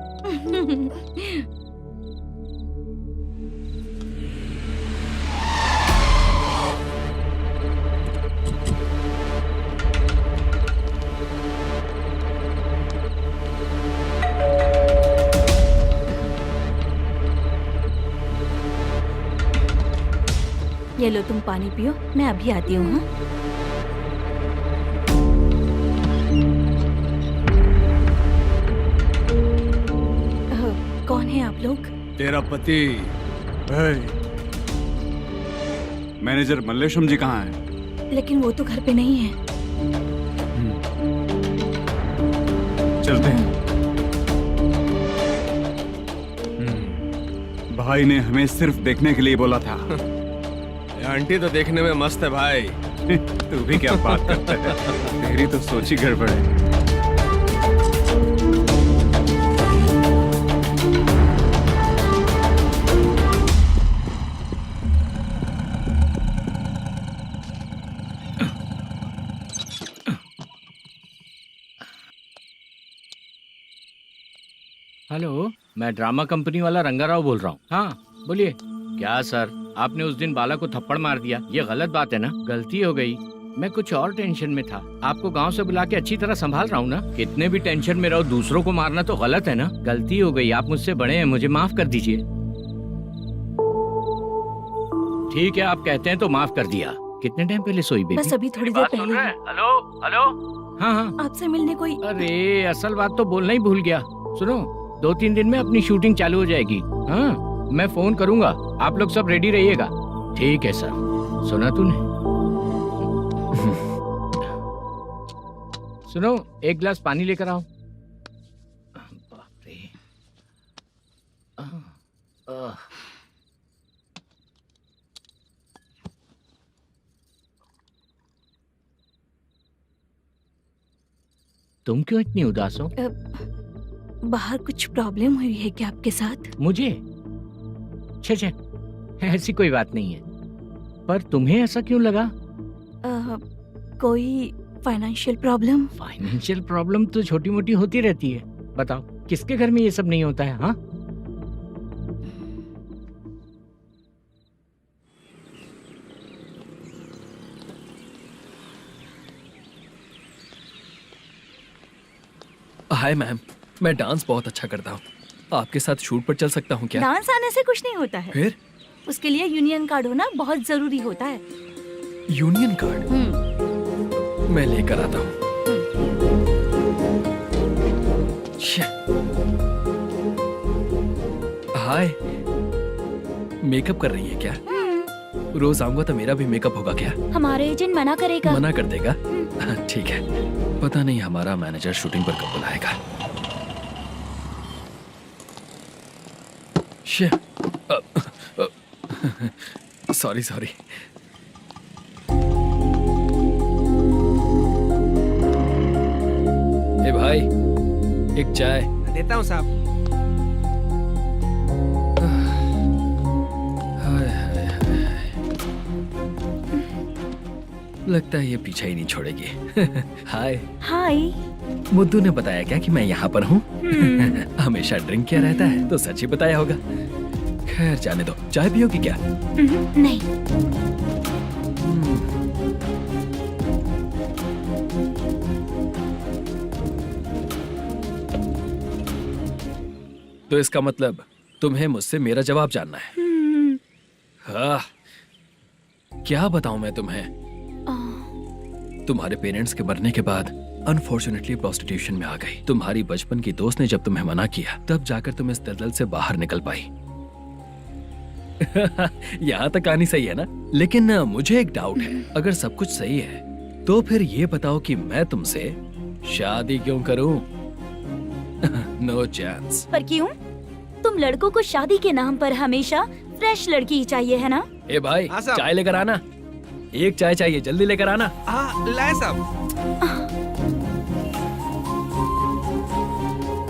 ये लो, तुम पानी पियो, मैं अभी आती हूँ। हाँ? कौन है आप लोग? तेरा पति। मैनेजर मल्लेशम जी कहाँ हैं? लेकिन वो तो घर पे नहीं है। चलते हैं। भाई ने हमें सिर्फ देखने के लिए बोला था। आंटी तो देखने में मस्त है भाई। तू भी क्या बात करता है? तेरी तो सोच ही गड़बड़ है। हेलो, मैं ड्रामा कंपनी वाला रंगाराव बोल रहा हूँ। हाँ बोलिए। क्या सर, आपने उस दिन बाला को थप्पड़ मार दिया, ये गलत बात है ना? गलती हो गई, मैं कुछ और टेंशन में था। आपको गांव से बुला के अच्छी तरह संभाल रहा हूँ ना। कितने भी टेंशन में रहो, दूसरों को मारना तो गलत है ना। गलती हो गई, आप मुझसे बड़े हैं, मुझे माफ कर दीजिए। ठीक है, आप कहते हैं तो माफ कर दिया। कितने टाइम पहले सोई बेबी? बस अभी थोड़ी देर पहले। Hello hello. हाँ हाँ, आपसे मिलने कोई। अरे असल बात तो बोलना ही भूल गया। सुनो, 2-3 दिन में अपनी शूटिंग चालू हो जाएगी। हाँ, मैं फोन करूंगा, आप लोग सब रेडी रहिएगा। ठीक है सर। सुना तूने? सुनो, एक गिलास पानी लेकर आओ। बाप रे। तुम क्यों इतनी उदास हो? बाहर कुछ प्रॉब्लम हुई है क्या आपके साथ? मुझे? छे, ऐसी कोई बात नहीं है। पर तुम्हें ऐसा क्यों लगा? कोई फाइनेंशियल प्रॉब्लम? फाइनेंशियल प्रॉब्लम तो छोटी मोटी होती रहती है। बताओ, किसके घर में ये सब नहीं होता है? हाँ, हाय मैम, मैं डांस बहुत अच्छा करता हूँ। आपके साथ शूट पर चल सकता हूँ क्या? डांस आने से कुछ नहीं होता है। फिर? उसके लिए यूनियन कार्ड होना बहुत जरूरी होता है। Union card? मैं लेकर आता हूँ। हाय, मेकअप कर रही है क्या? रोज आऊंगा तो मेरा भी मेकअप होगा क्या? हमारे एजेंट मना करेगा। मना कर देगा? ठीक है, पता नहीं हमारा मैनेजर शूटिंग पर कब बुलाएगा। सॉरी। ए भाई, एक चाय। देता हूँ साहब। लगता है ये पीछा ही नहीं छोड़ेगी। हाय। हाय। मुद्दू ने बताया क्या कि मैं यहाँ पर हूँ? हमेशा ड्रिंक किया रहता है तो सच ही बताया होगा। खैर जाने दो, चाय पियोगी क्या? नहीं। तो इसका मतलब तुम्हें मुझसे मेरा जवाब जानना है? हाँ, क्या बताऊं मैं तुम्हें? तुम्हारे पेरेंट्स के मरने के बाद अनफॉर्चुनेटली प्रोस्टिट्यूशन में आ गई। तुम्हारी बचपन की दोस्त ने जब तुम्हें मना किया, तब जाकर तुम इस दलदल से बाहर निकल पाई। यहाँ तक कहानी सही है ना? लेकिन मुझे एक डाउट है। अगर सब कुछ सही है तो फिर ये बताओ कि मैं तुमसे शादी क्यों करूं? No chance. पर क्यों? तुम लड़कों को शादी के नाम पर हमेशा फ्रेश लड़की ही चाहिए, है ना? ए भाई, चाय लेकर आना। एक चाय चाहिए, जल्दी लेकर आना। हाँ, लाए साहब।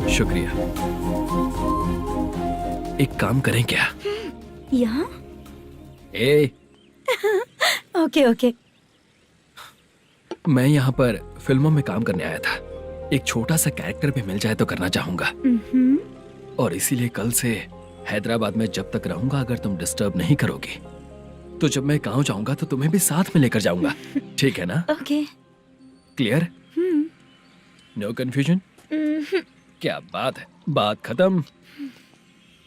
शुक्रिया। एक काम करें क्या? यहाँ? ए, ओके। मैं यहाँ पर फिल्मों में काम करने आया था। एक छोटा सा कैरेक्टर भी मिल जाए तो करना चाहूंगा। और इसीलिए कल से हैदराबाद में जब तक रहूंगा, अगर तुम डिस्टर्ब नहीं करोगी तो जब मैं गांव जाऊंगा तो तुम्हें भी साथ में लेकर जाऊंगा। ठीक है ना? ओके। क्लियर? No confusion? क्या बात है, बात खत्म।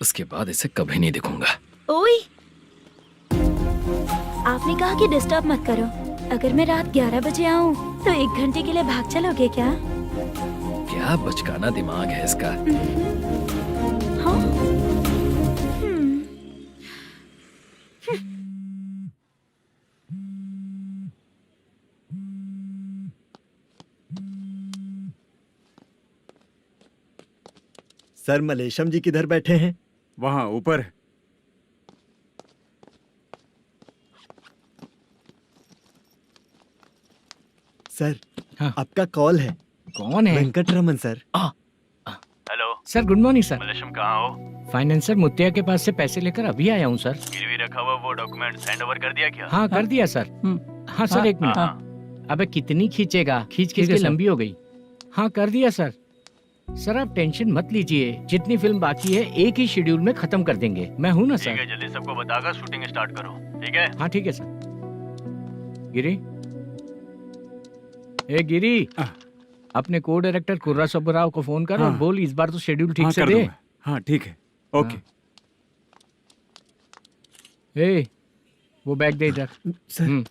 उसके बाद इसे कभी नहीं दिखूंगा। ओए, आपने कहा कि डिस्टर्ब मत करो। अगर मैं रात 11 बजे आऊँ तो 1 घंटे के लिए भाग चलोगे क्या? क्या बचकाना दिमाग है इसका। हाँ? सर, मलेशम जी किधर बैठे हैं? वहाँ ऊपर। सर, हाँ। आपका कॉल है। कौन है? Venkataraman sir. Hello sir, good morning sir. Malesham कहाँ हो? फाइनेंसर मुत्तिया के पास से पैसे लेकर अभी आया हूँ सर। गिरवी रखा हुआ वो डॉक्यूमेंट हैंड ओवर कर दिया क्या? हाँ, कर दिया सर। हाँ सर, 1 मिनट। अबे कितनी खींचेगा? खींच के लंबी हो गई। हाँ, कर दिया सर। सर आप टेंशन मत लीजिए, जितनी फिल्म बाकी है एक ही शेड्यूल में खत्म कर देंगे। मैं हूँ ना सर। ठीक है, जल्दी सबको बताकर शूटिंग स्टार्ट करो, ठीक है? हाँ ठीक है सर। गिरी, ए गिरी, अपने को डायरेक्टर कुर्रा सुब्बराव को फोन कर और बोल इस बार तो शेड्यूल ठीक से दे। हाँ ठीक है, ओके। ए, वो बैग दे इधर। सर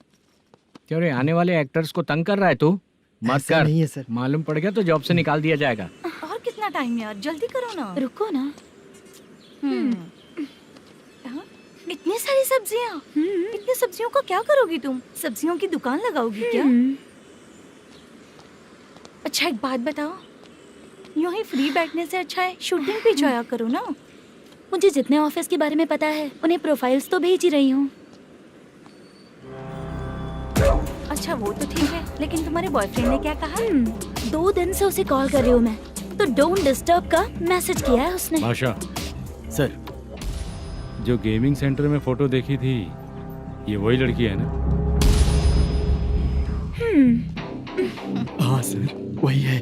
क्यों रे, आने वाले एक्टर्स को तंग कर रहा है तू? मत ऐसा कर। नहीं है सर। मालूम पड़ गया तो जॉब से निकाल दिया जाएगा। और कितना टाइम यार, जल्दी करो ना। रुको ना। हाँ? इतनी सारी सब्जियाँ, इतनी सब्जियों का क्या करोगी तुम? सब्जियों की दुकान लगाओगी क्या? अच्छा एक बात बताओ, यूं ही फ्री बैठने से अच्छा है शूटिंग पे जाया करो ना। मुझे जितने ऑफिस के बारे में पता है उन्हें प्रोफाइल्स तो भेज ही रही हूँ। अच्छा वो तो ठीक है, लेकिन तुम्हारे बॉयफ्रेंड ने क्या कहा? 2 दिन से उसे कॉल कर रही हूँ मैं, तो डोंट डिस्टर्ब का मैसेज किया है उसने। भाषा सर, जो गेमिंग सेंटर में फोटो देखी थी, ये वही लड़की है ना? हाँ सर, वही है।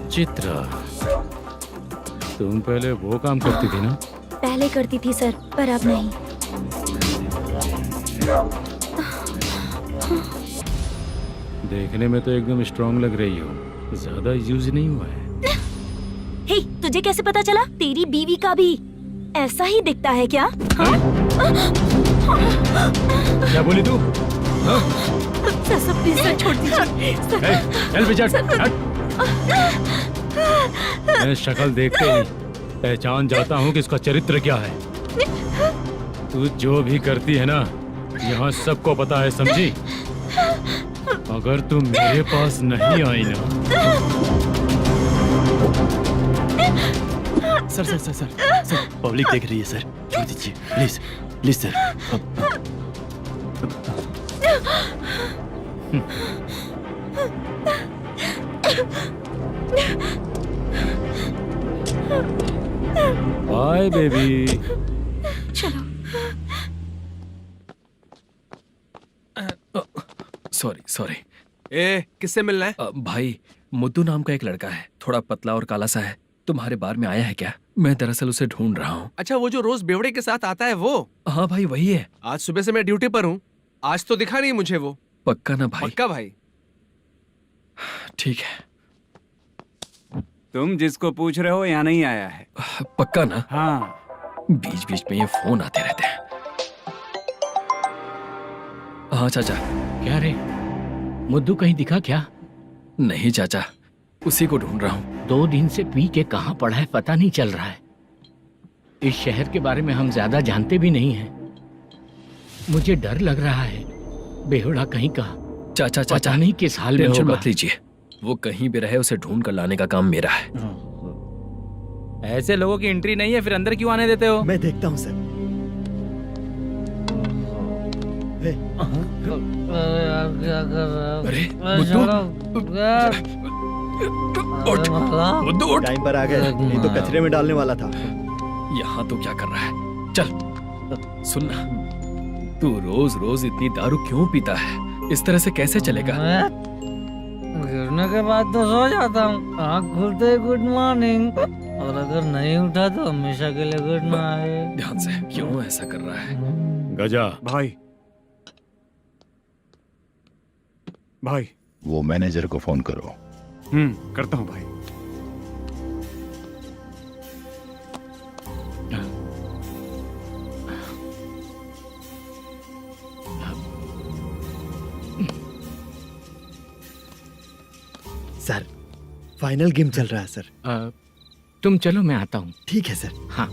चित्रा, तुम पहले वो काम करती थी ना? पहले करती थी सर, पर अब नहीं। देखने में तो एकदम स्ट्रांग लग रही हो, ज्यादा यूज नहीं हुआ है। हे, तुझे कैसे पता चला? तेरी बीवी का भी ऐसा ही दिखता है क्या? क्या बोली तू? सर प्लीज सर, छोड़ दीजिए। चल बेटा, मैं शक्ल देखते ही पहचान जाता हूँ कि इसका चरित्र क्या है। तू जो भी करती है ना, यहाँ सबको पता है, समझी? अगर तू मेरे पास नहीं आई ना। Sir sir sir sir sir, public देख रही है सर, छोड़ दीजिए please please sir. Bye baby. चलो। Sorry sorry. ए, किससे मिलना है? भाई, मुद्दू नाम का एक लड़का है, थोड़ा पतला और काला सा है। तुम्हारे बार में आया है क्या? मैं दरअसल उसे ढूंढ रहा हूँ। अच्छा, वो जो रोज बेवड़े के साथ आता है वो? हाँ भाई, वही है। आज सुबह से मैं ड्यूटी पर हूँ, आज तो दिखा नहीं मुझे वो। पक्का ना भाई? पक्का भाई। ठीक है। तुम जिसको पूछ रहे हो यहाँ नहीं आया है? पक्का ना? हाँ। बीच बीच में ये फोन आते रहते हैं। हाँ चाचा। क्या रे, मुद्दू कहीं दिखा क्या? नहीं चाचा, उसी को ढूंढ रहा हूँ। 2 दिन से पी के कहाँ पड़ा है पता नहीं चल रहा है। इस शहर के बारे में हम ज्यादा जानते भी नहीं हैं। मुझे डर लग रहा है, बेहुड़ा कहीं का। चाचा चाचा, नहीं किस हाल में टेंशन होगा। मत लीजिए, वो कहीं भी रहे उसे ढूंढ कर लाने का काम मेरा है। ऐसे लोगों की एंट्री नहीं है, फिर अंदर क्यों आने देते हो? मैं देखता हूँ सर। अरे मुद्दू, उठ। टाइम पर आ गए, नहीं तो कचरे में डालने वाला था। यहाँ तो क्या कर रहा है? चल सुनना, तू रोज रोज इतनी दारू क्यों पीता है? इस तरह से कैसे चलेगा? गिरने के बाद तो सो जाता हूँ, आँख खुलते ही गुड मॉर्निंग, और अगर नहीं उठा तो हमेशा के लिए गुड नाइट। ध्यान से, क्यों ऐसा कर रहा है? गजा भाई, भाई वो मैनेजर को फोन करो। करता हूँ भाई। सर, फाइनल गेम चल रहा है सर। तुम चलो, मैं आता हूँ। ठीक है सर। हाँ।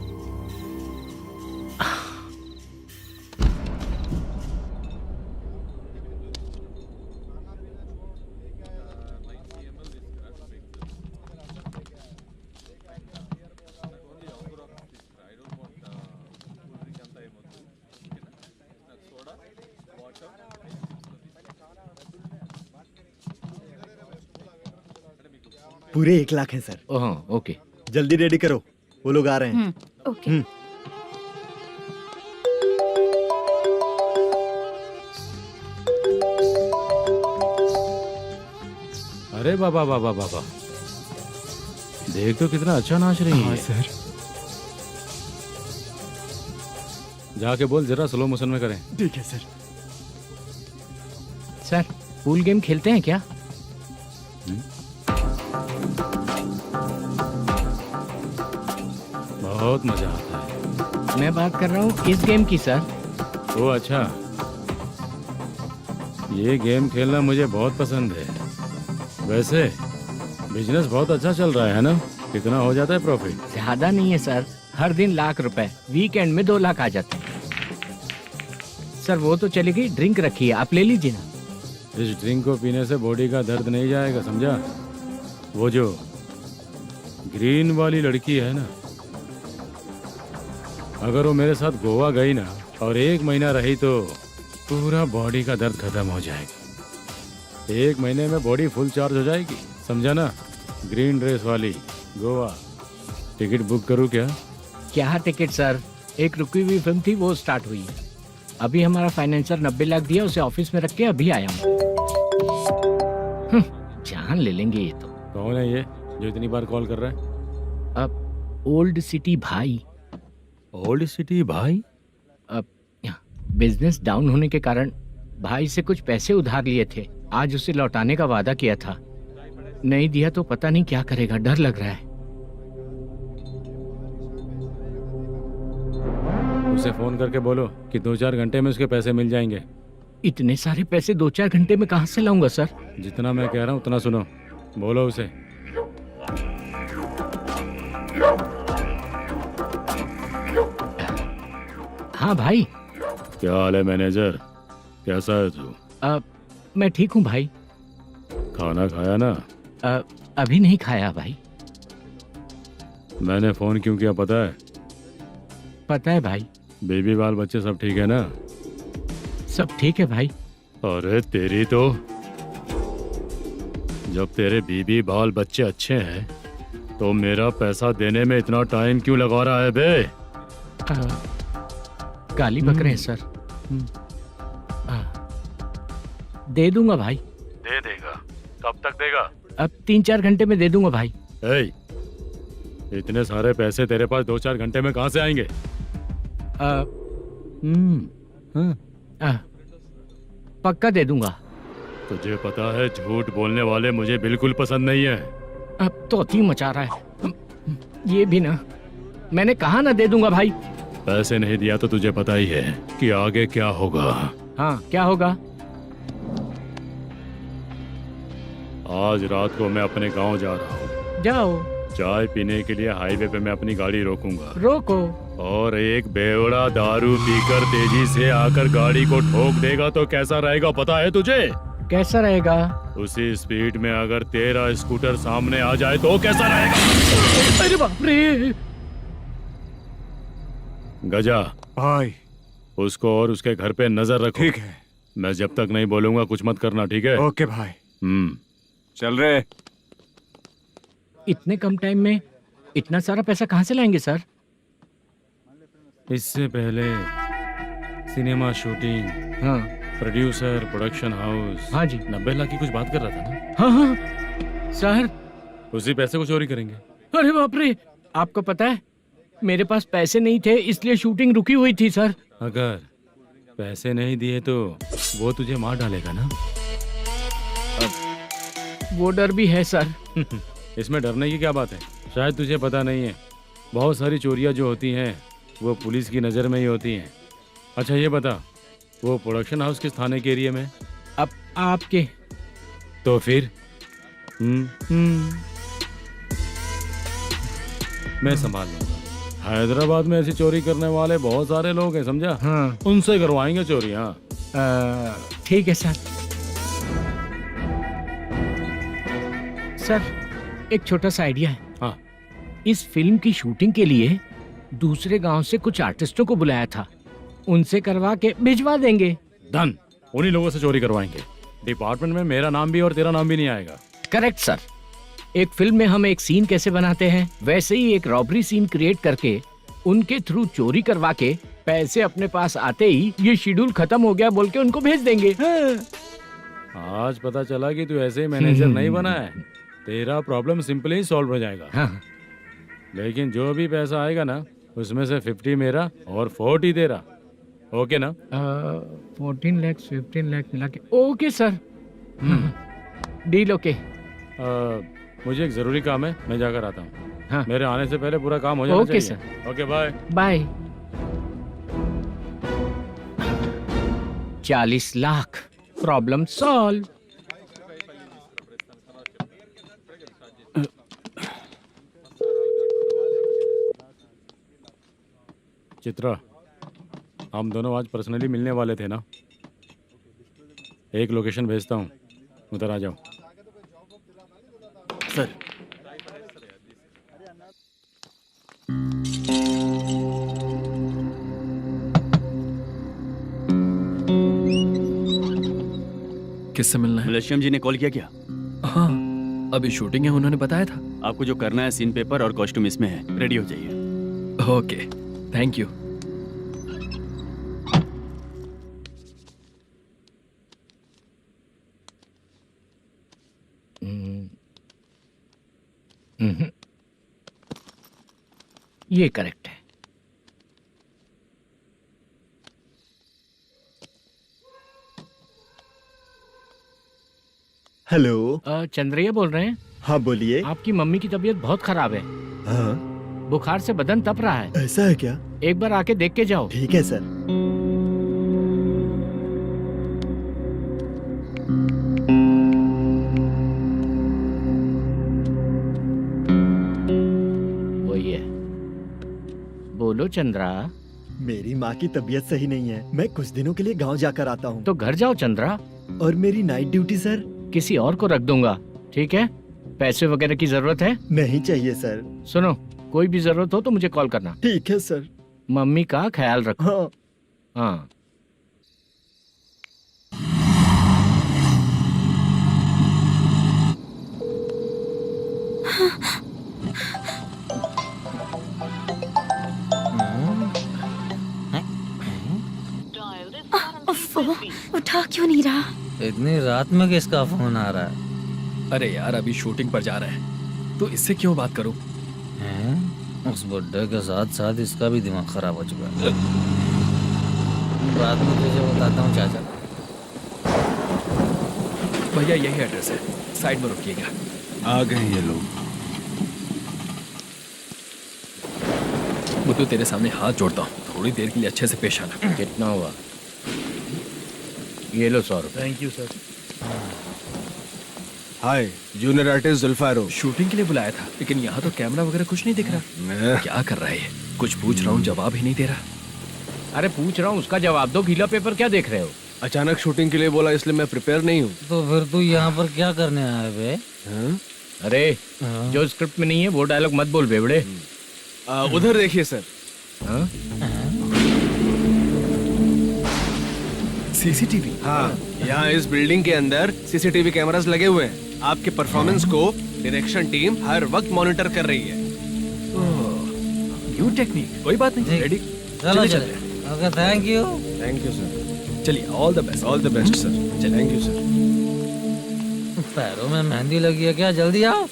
पूरे 1 लाख हैं सर। Oh okay. जल्दी रेडी करो, वो लोग आ रहे हैं। ओके। अरे बाबा बाबा बाबा, देख तो कितना अच्छा नाच रही है। सर। जाके बोल जरा स्लो मोशन में करें। ठीक है सर। सर पूल गेम खेलते हैं क्या? बहुत मजा आता है। मैं बात कर रहा हूँ इस गेम की सर। ओ अच्छा, ये गेम खेलना मुझे बहुत पसंद है। वैसे बिजनेस बहुत अच्छा चल रहा है ना? कितना हो जाता है प्रॉफिट? ज्यादा नहीं है सर, हर दिन लाख रुपए, वीकेंड में 2 लाख आ जाते हैं। सर वो तो चलेगी, ड्रिंक रखी है, आप ले लीजिए ना। इस ड्रिंक को पीने से बॉडी का दर्द नहीं जाएगा, समझा? वो जो ग्रीन वाली लड़की है ना, अगर वो मेरे साथ गोवा गई ना और 1 महीना रही तो पूरा बॉडी का दर्द खत्म हो जाएगा। 1 महीने में बॉडी फुल चार्ज हो जाएगी, समझा ना? ग्रीन ड्रेस वाली गोवा। टिकट बुक करूं क्या? क्या टिकट सर, एक रुकी हुई फिल्म थी वो स्टार्ट हुई है। अभी हमारा फाइनेंसर 90 लाख दिया, उसे ऑफिस में रख के अभी आया हूँ। जान ले लेंगे ये तो। कौन है ये जो इतनी बार कॉल कर रहा है? अब ओल्ड सिटी भाई। ओल्ड सिटी भाई? अब बिजनेस डाउन होने के कारण भाई से कुछ पैसे उधार लिए थे, आज उसे लौटाने का वादा किया था। नहीं दिया तो पता नहीं क्या करेगा, डर लग रहा है। उसे फोन करके बोलो कि 2-4 घंटे में उसके पैसे मिल जाएंगे। इतने सारे पैसे 2-4 घंटे में कहाँ से लाऊंगा सर? जितना मैं कह रहा हूँ उतना सुनो, बोलो उसे। हाँ भाई। क्या हाल है मैनेजर, कैसा है तू? मैं ठीक हूँ भाई। खाना खाया ना? अभी नहीं खाया भाई। मैंने फोन क्यों किया पता है? पता है भाई। बेबी बाल बच्चे सब ठीक है ना? सब ठीक है भाई। अरे तेरी तो, जब तेरे बीबी बाल बच्चे अच्छे हैं तो मेरा पैसा देने में इतना टाइम क्यों लगा रहा है बे? गाली बक रहे हैं सर। दे दूंगा भाई। दे देगा? कब तक देगा? अब 3-4 घंटे में दे दूंगा भाई। इतने सारे पैसे तेरे पास 2-4 घंटे में कहाँ से आएंगे? पक्का दे दूंगा। तुझे पता है झूठ बोलने वाले मुझे बिल्कुल पसंद नहीं है। अब तो थी मचा रहा है ये भी ना। मैंने कहा ना दे दूंगा भाई। पैसे नहीं दिया तो तुझे पता ही है कि आगे क्या होगा। हाँ क्या होगा? आज रात को मैं अपने गांव जा रहा हूँ। जाओ। चाय पीने के लिए हाईवे पे मैं अपनी गाड़ी रोकूंगा। रोको। और एक बेवड़ा दारू पीकर तेजी से आकर गाड़ी को ठोक देगा तो कैसा रहेगा पता है तुझे? कैसा रहेगा? उसी स्पीड में अगर तेरा स्कूटर सामने आ जाए तो कैसा रहेगा? अरे बाप रे। गजा भाई, उसको और उसके घर पे नजर रखो। ठीक है। मैं जब तक नहीं बोलूंगा कुछ मत करना, ठीक है? ओके भाई। चल रहे। इतने कम टाइम में इतना सारा पैसा कहाँ से लाएंगे सर? इससे पहले सिनेमा शूटिंग, हाँ, प्रोड्यूसर, प्रोडक्शन हाउस। हाँ जी। 90 लाख की कुछ बात कर रहा था ना? हाँ हाँ सर। उसी पैसे को चोरी करेंगे। अरे बाप रे, आपको पता है मेरे पास पैसे नहीं थे इसलिए शूटिंग रुकी हुई थी सर। अगर पैसे नहीं दिए तो वो तुझे मार डालेगा ना? वो डर भी है सर। इसमें डरने की क्या बात है? शायद तुझे पता नहीं है, बहुत सारी चोरियां जो होती हैं वो पुलिस की नज़र में ही होती हैं। अच्छा ये बता, वो प्रोडक्शन हाउस किस थाने के एरिया में? अब आपके। तो फिर मैं संभाल लूंगा। हैदराबाद में ऐसी चोरी करने वाले बहुत सारे लोग हैं, समझा? हाँ। उनसे करवाएंगे चोरी। हाँ ठीक है सर। सर एक छोटा सा आइडिया है। हाँ। इस फिल्म की शूटिंग के लिए दूसरे गांव से कुछ आर्टिस्टों को बुलाया था, उनसे करवा के भिजवा देंगे। डन। उन्हीं लोगों से चोरी करवाएंगे। डिपार्टमेंट में मेरा नाम भी और तेरा नाम भी नहीं आएगा। Correct sir. एक फिल्म में हम एक सीन कैसे बनाते हैं, वैसे ही एक रॉबरी सीन क्रिएट करके उनके थ्रू चोरी करवा के पैसे अपने पास आते ही ये शेड्यूल खत्म हो गया बोल के उनको भेज देंगे। आज पता चला कि तू ऐसे ही मैनेजर नहीं बना है, तेरा प्रॉब्लम सिंपली ही सॉल्व हो जाएगा। हाँ। लेकिन जो भी पैसा आएगा ना उसमें से 50 मेरा और 40 तेरा, ओके ना? 14 लाख 15 लाख मिला के ओके सर। Deal okay. मुझे एक जरूरी काम है, मैं जाकर आता हूँ। हाँ। मेरे आने से पहले पूरा काम हो जाना ओके चाहिए। Sir. Okay bye bye. 40 lakh problem solve. Chitra, हम दोनों आज पर्सनली मिलने वाले थे ना? एक लोकेशन भेजता हूँ, उधर आ जाओ। सर किससे मिलना है? मलेशियम जी ने कॉल किया क्या? हाँ, अभी शूटिंग है, उन्होंने बताया था। आपको जो करना है, सीन पेपर और कॉस्ट्यूम इसमें है, रेडी हो जाइए। Okay, thank you. ये करेक्ट है। हेलो। चंद्रैया बोल रहे हैं? हाँ बोलिए। आपकी मम्मी की तबीयत बहुत खराब है। हाँ। बुखार से बदन तप रहा है। ऐसा है क्या? एक बार आके देख के जाओ। ठीक है सर। वही है। बोलो चंद्रा। मेरी माँ की तबीयत सही नहीं है, मैं कुछ दिनों के लिए गांव जाकर आता हूँ। तो घर जाओ चंद्रा। और मेरी नाइट ड्यूटी सर? किसी और को रख दूंगा, ठीक है? पैसे वगैरह की जरूरत है? नहीं चाहिए सर। सुनो, कोई भी जरूरत हो तो मुझे कॉल करना। ठीक है सर। मम्मी का ख्याल रखो। हाँ। हाँ। उठा क्यों नहीं रहा? इतनी रात में किसका फोन आ रहा है? अरे यार, अभी शूटिंग पर जा रहे हैं, तो इससे क्यों बात करूं? उस बुड्ढे के साथ साथ इसका भी दिमाग खराब हो चुका है। रात में तुझे बताता हूँ चाचा। भैया यही एड्रेस है, साइड में रुकिएगा। आ गए ये लोग। बुद्धू, तेरे सामने हाथ जोड़ता हूँ, थोड़ी देर के लिए अच्छे से पेश आना। कितना हुआ? ये लो 100 रुपए। Thank you sir. Hi, junior artist Zulfar हो। शूटिंग के लिए बुलाया था, लेकिन यहाँ तो कैमरा वगैरह कुछ नहीं दिख रहा। क्या कर रहा है ये? कुछ पूछ रहा हूँ, जवाब ही नहीं दे रहा। अरे पूछ रहा हूँ, उसका जवाब दो। गीला पेपर क्या देख रहे हो? अचानक शूटिंग के लिए बोला, इसलिए मैं प्रिपेयर नहीं हूँ। तो फिर तू यहाँ पर क्या करने आया बे? अरे जो स्क्रिप्ट में नहीं है वो डायलॉग मत बोल बेवड़े। उधर देखिए सर। सीसीटीवी? हाँ, यहाँ इस बिल्डिंग के अंदर सीसीटीवी कैमरास लगे हुए हैं। आपके परफॉर्मेंस को डायरेक्शन टीम हर वक्त मॉनिटर कर रही है। न्यू टेक्निक, कोई बात नहीं। रेडी? चलो चले। Okay, thank you. Thank you sir. चलिए, all the best. All the best sir. Thank you sir. पैरों में मेहंदी लगी है क्या? जल्दी आओ।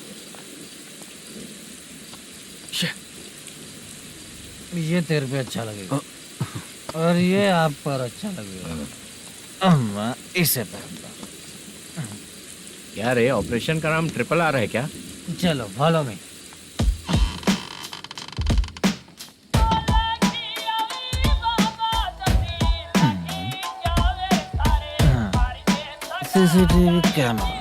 ये तेरे पे अच्छा लगेगा और ये आप पर अच्छा लगेगा। मैं इसे पहनता। क्या रे, ऑपरेशन का नाम ट्रिपल आर है क्या? चलो फॉलो मी। CCTV camera.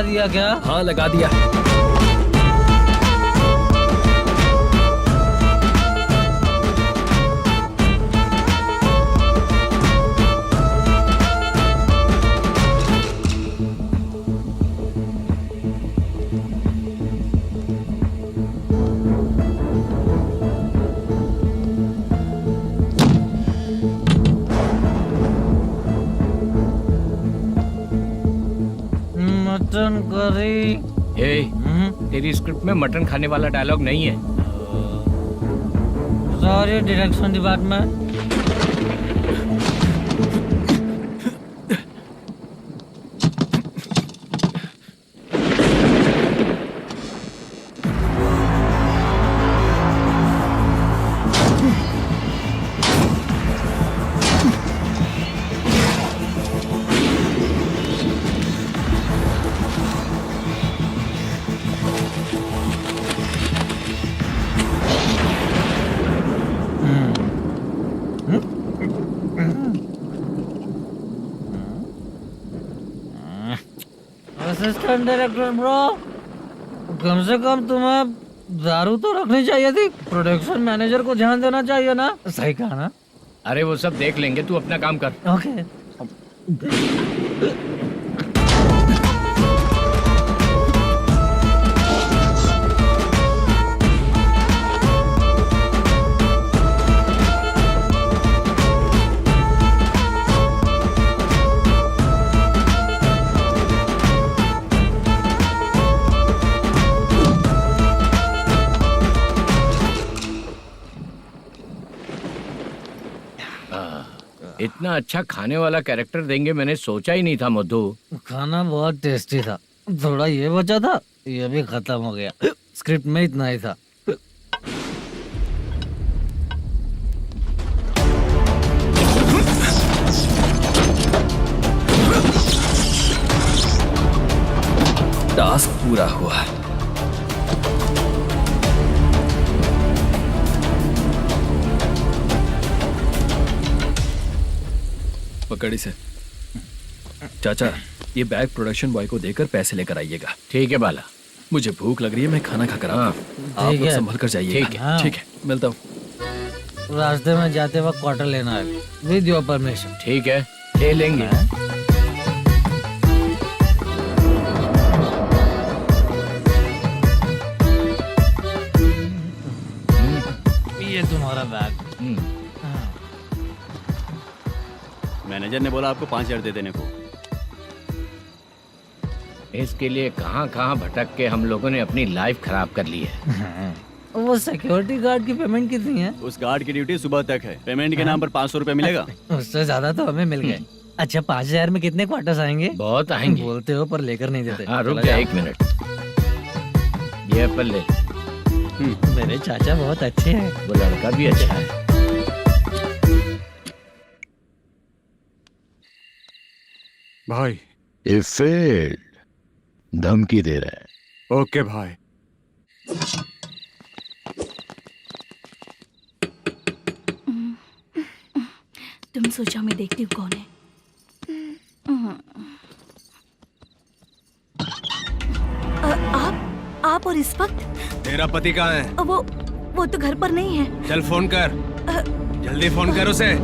लगा दिया क्या? हाँ लगा दिया। Mutton curry. तेरी स्क्रिप्ट में मटन खाने वाला डायलॉग नहीं है। Sorry direction department. Assistant director bro, कम से कम तुम्हें दारू तो रखनी चाहिए थी। प्रोडक्शन मैनेजर को ध्यान देना चाहिए ना। सही कहा ना? अरे वो सब देख लेंगे, तू अपना काम कर। ओके। इतना अच्छा खाने वाला कैरेक्टर देंगे मैंने सोचा ही नहीं था मधु। खाना बहुत टेस्टी था। थोड़ा ये बचा था, ये भी खत्म हो गया। स्क्रिप्ट में इतना ही था। टास्क पूरा हुआ। पकड़ी से चाचा, ये बैग प्रोडक्शन बॉय को देकर पैसे लेकर आइएगा। ठीक है बाला। मुझे भूख लग रही है, मैं खाना खाकर आता हूँ। आप लोग संभल कर जाइए। ठीक है। ठीक है, मिलता हूँ। रास्ते में जाते वक्त क्वार्टर लेना है विद योर परमिशन। ठीक है, ले लेंगे। ये तुम्हारा बैग। मैनेजर ने बोला आपको 5,000 दे देने को। इसके लिए कहाँ कहाँ भटक के हम लोगों ने अपनी लाइफ खराब कर ली है। वो सिक्योरिटी गार्ड की पेमेंट कितनी है? उस गार्ड की ड्यूटी सुबह तक है। पेमेंट के नाम पर 500 रुपए मिलेगा। उससे ज्यादा तो हमें मिल गए। अच्छा 5,000 में कितने क्वार्टर्स आएंगे? बहुत आएंगे। बोलते हो पर लेकर नहीं देते। हाँ रुक जा 1 मिनट। ये एप्पल ले। मेरे चाचा बहुत अच्छे हैं। वो लड़का भी अच्छा है। भाई ये फेल्ड धमकी दे रहा है। ओके भाई। तुम सोचो मैं देखती हूँ कौन है। आप और इस वक्त तेरा पति कहाँ है? वो तो घर पर नहीं है। चल फोन कर। जल्दी फोन कर उसे।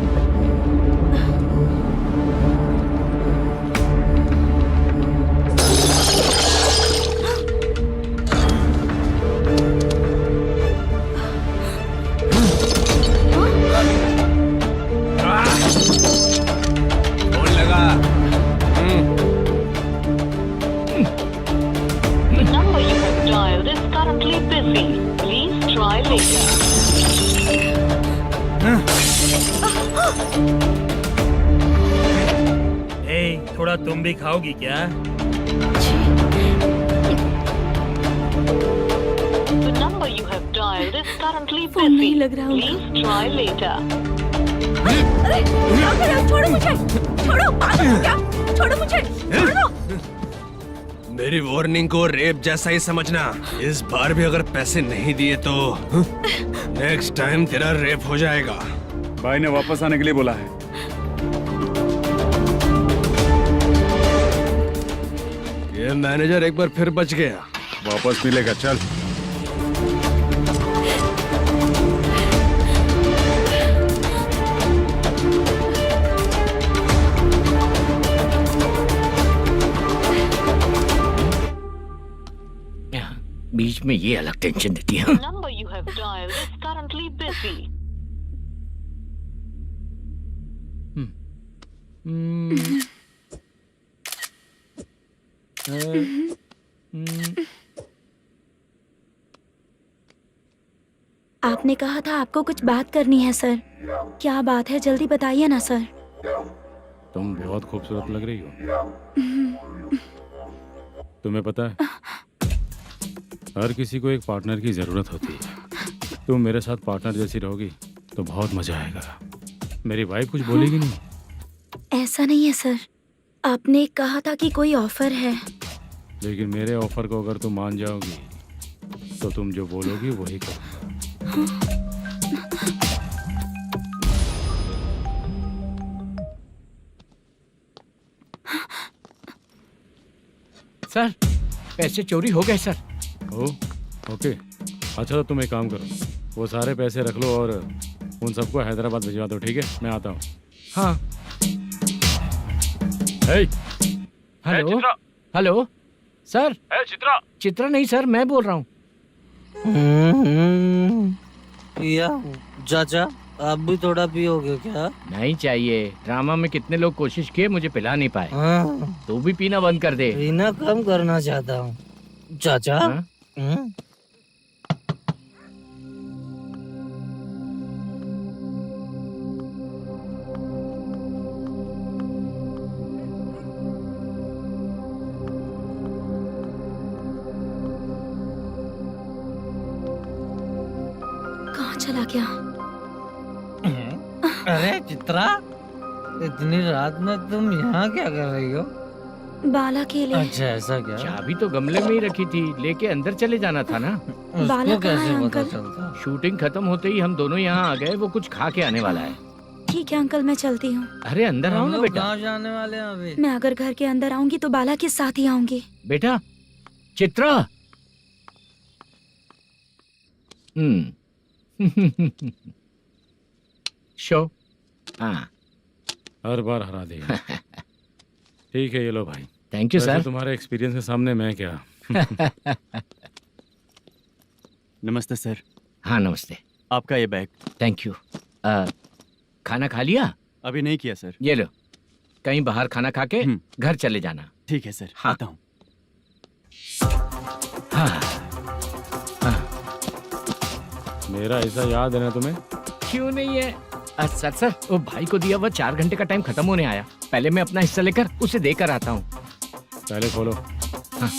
फोन लगा। number you have dialed is currently busy. Please try later. थोड़ा तुम भी खाओगी क्या? The number you have dialed is currently busy. Please try later. अरे छोड़ो मुझे, छोड़ो, पागल हो क्या? छोड़ो मुझे, छोड़ो। मेरी वार्निंग को रेप जैसा ही समझना। इस बार भी अगर पैसे नहीं दिए तो नेक्स्ट टाइम तेरा रेप हो जाएगा। भाई ने वापस आने के लिए बोला है। ये मैनेजर एक बार फिर बच गया। वापस मिलेगा, चल। बीच में ये अलग टेंशन देती है। The number you have dialed is currently busy. आपने कहा था आपको कुछ बात करनी है सर। क्या बात है, जल्दी बताइए ना सर। तुम बहुत खूबसूरत लग रही हो। तुम्हें पता है, हर किसी को एक पार्टनर की जरूरत होती है। तुम मेरे साथ पार्टनर जैसी रहोगी तो बहुत मजा आएगा। मेरी वाइफ कुछ बोलेगी नहीं? ऐसा नहीं है सर, आपने कहा था कि कोई ऑफर है। लेकिन मेरे ऑफर को अगर तुम मान जाओगी तो तुम जो बोलोगी वही करूँगा। सर, पैसे चोरी हो गए सर। ओके, अच्छा तो तुम एक काम करो, वो सारे पैसे रख लो और उन सबको हैदराबाद भिजवा दो, ठीक है? मैं आता हूँ। हाँ। Hello hello sir. Chitra? Chitra नहीं सर, मैं बोल रहा हूँ। पिया चाचा, आप भी थोड़ा पियोगे क्या? नहीं चाहिए। ड्रामा में कितने लोग कोशिश किए, मुझे पिला नहीं पाए। तू भी पीना बंद कर दे। पीना कम करना चाहता हूँ चाचा। कहाँ चला गया? अरे चित्रा, इतनी रात में तुम यहाँ क्या कर रही हो? बाला के लिए। अच्छा ऐसा क्या? चाबी तो गमले में ही रखी थी, लेके अंदर चले जाना था ना। बाला उसको कहाँ है कैसे पता अंकल? चलता? शूटिंग खत्म होते ही हम दोनों यहाँ आ गए। वो कुछ खा के आने वाला है। ठीक है अंकल, मैं चलती हूँ। अरे अंदर आओ हम ना लोग बेटा। कहाँ जाने वाले हैं अभी? मैं अगर घर के अंदर आऊंगी तो बाला के साथ ही आऊंगी। बेटा चित्रा। शो। हाँ, हर बार हरा देगा। ठीक है, ये लो भाई। Thank you sir. तुम्हारे एक्सपीरियंस के सामने मैं क्या। नमस्ते सर। हाँ नमस्ते। आपका ये बैग। Thank you. खाना खा लिया? अभी नहीं किया सर। ये लो, कहीं बाहर खाना खा के घर चले जाना। ठीक है सर। हाँ। आता हूँ। हाँ। मेरा ऐसा याद है ना तुम्हें? क्यों नहीं है सर, वो भाई को दिया हुआ 4 घंटे का टाइम खत्म होने आया। पहले मैं अपना हिस्सा लेकर उसे देकर आता हूँ। पहले खोलो। हाँ।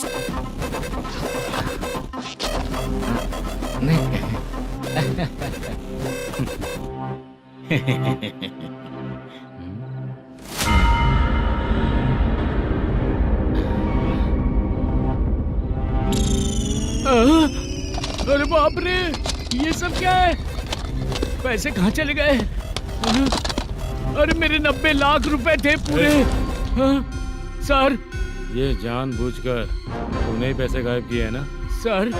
अरे बाप रे, ये सब क्या है? पैसे कहाँ चले गए? अरे मेरे 90 लाख रुपए थे पूरे। सर, ये जानबूझकर तूने ही पैसे गायब किए हैं ना? सर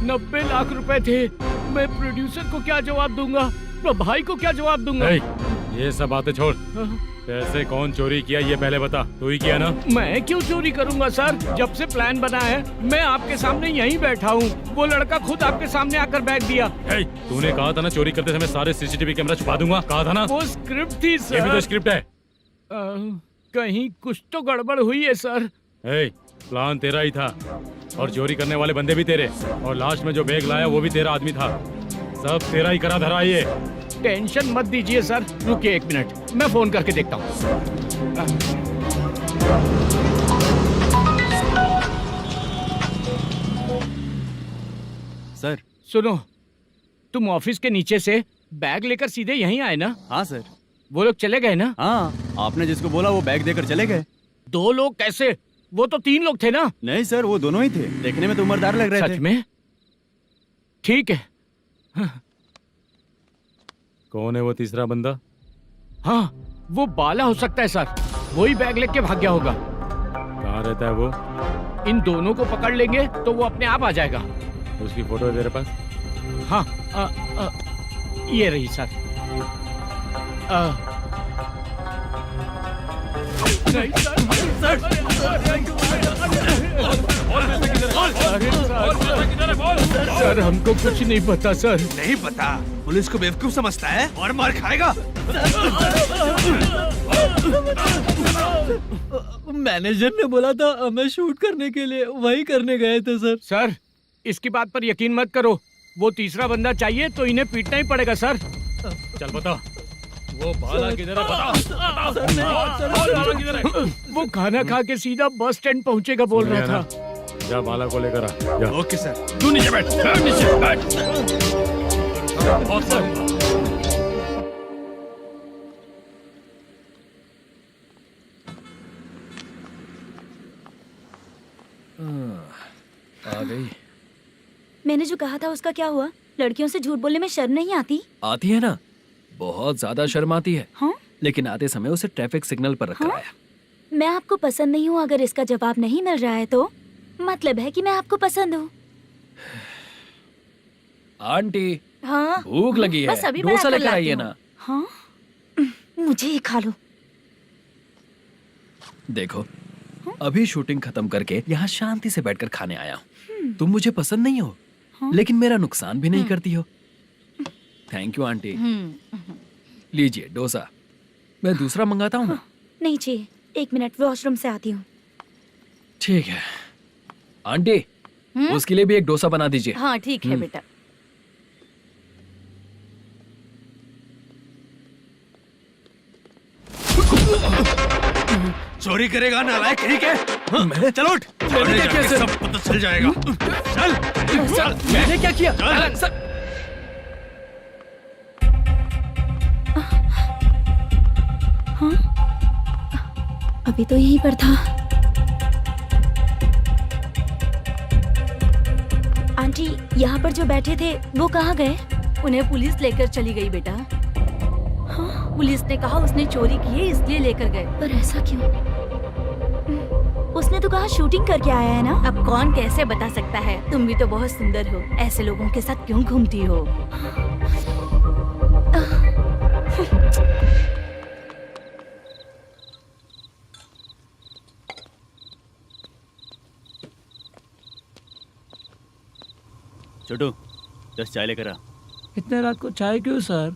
90 लाख रुपए थे। मैं प्रोड्यूसर को क्या जवाब दूंगा, तो भाई को क्या जवाब दूंगा? ये सब बातें छोड़। पैसे कौन चोरी किया ये पहले बता। तू ही किया ना? मैं क्यों चोरी करूंगा सर? जब से प्लान बना है मैं आपके सामने यहीं बैठा हूँ। वो लड़का खुद आपके सामने आकर बैग दिया। तूने कहा था ना चोरी करते समय सारे सीसीटीवी कैमरा छुपा दूंगा, कहा था ना? वो स्क्रिप्ट थी सर। ये भी तो स्क्रिप्ट है। कहीं कुछ तो गड़बड़ हुई है सर। प्लान तेरा ही था और चोरी करने वाले बंदे भी तेरे, और लास्ट में जो बैग लाया वो भी तेरा आदमी था। सब तेरा ही करा धरा। ये टेंशन मत दीजिए सर। रुकिए 1 मिनट, मैं फोन करके देखता हूँ। सर सुनो, तुम ऑफिस के नीचे से बैग लेकर सीधे यहीं आए ना? हाँ सर। वो लोग चले गए ना? हाँ, आपने जिसको बोला वो बैग देकर चले गए। 2 लोग कैसे? वो तो 3 लोग थे ना? नहीं सर, वो दोनों ही थे। देखने में तो उम्रदार लग रहे थे। सच में? ठीक है। कौन है वो तीसरा बंदा? हाँ, वो बाला हो सकता है सर। वही बैग लेके भाग गया होगा। कहाँ रहता है वो? इन दोनों को पकड़ लेंगे तो वो अपने आप आ जाएगा। उसकी फोटो है तेरे पास? हाँ ये रही सर। नहीं सर हमको कुछ नहीं पता सर। नहीं पता? पुलिस को बेवकूफ समझता है और मार खाएगा। मैनेजर ने बोला था हमें शूट करने के लिए, वही करने गए थे सर। सर इसकी बात पर यकीन मत करो, वो तीसरा बंदा चाहिए तो इन्हें पीटना ही पड़ेगा सर। चल बता, वो बाला किधर है? बता किधर है? वो खाना खा के सीधा बस स्टैंड पहुंचेगा बोल रहा था। जा बाला को लेकर आ जा। Okay sir. तू नीचे बैठ, नीचे बैठ। आ गई। मैंने जो कहा था उसका क्या हुआ? लड़कियों से झूठ बोलने में शर्म नहीं आती? आती है ना, बहुत ज्यादा शर्म आती है। हाँ? लेकिन आते समय उसे ट्रैफिक सिग्नल पर रखा हाँ? है। मैं आपको पसंद नहीं हूँ अगर इसका जवाब नहीं मिल रहा है तो मतलब है कि मैं आपको पसंद हूँ। आंटी हाँ? भूख लगी है, बस अभी डोसा बनाकर लेकर लाती आइए हूँ। ना। हाँ? मुझे ही खा लो। देखो अभी शूटिंग खत्म करके यहाँ शांति से बैठकर खाने आया हूँ। तुम मुझे पसंद नहीं हो, लेकिन मेरा नुकसान भी नहीं करती हो। Thank you aunty. लीजिए डोसा। मैं दूसरा मंगाता हूँ ना? नहीं चाहिए, 1 मिनट वॉशरूम से आती हूँ। ठीक है आंटी, उसके लिए भी एक डोसा बना दीजिए। हाँ ठीक है बेटा। चोरी करेगा नालायक कहीं के? चल उठ। मैंने क्या किया? सब पता चल जाएगा। चल सर, मैंने क्या किया? सर, हाँ? अभी तो यहीं पर था। आंटी यहाँ पर जो बैठे थे वो कहाँ गए? उन्हें पुलिस लेकर चली गई बेटा। हाँ? पुलिस ने कहा उसने चोरी की है इसलिए लेकर गए। पर ऐसा क्यों? उसने तो कहा शूटिंग करके आया है ना। अब कौन कैसे बता सकता है? तुम भी तो बहुत सुंदर हो, ऐसे लोगों के साथ क्यों घूमती हो? छोटू 10 चाय लेकर आ। इतने रात को चाय क्यों सर?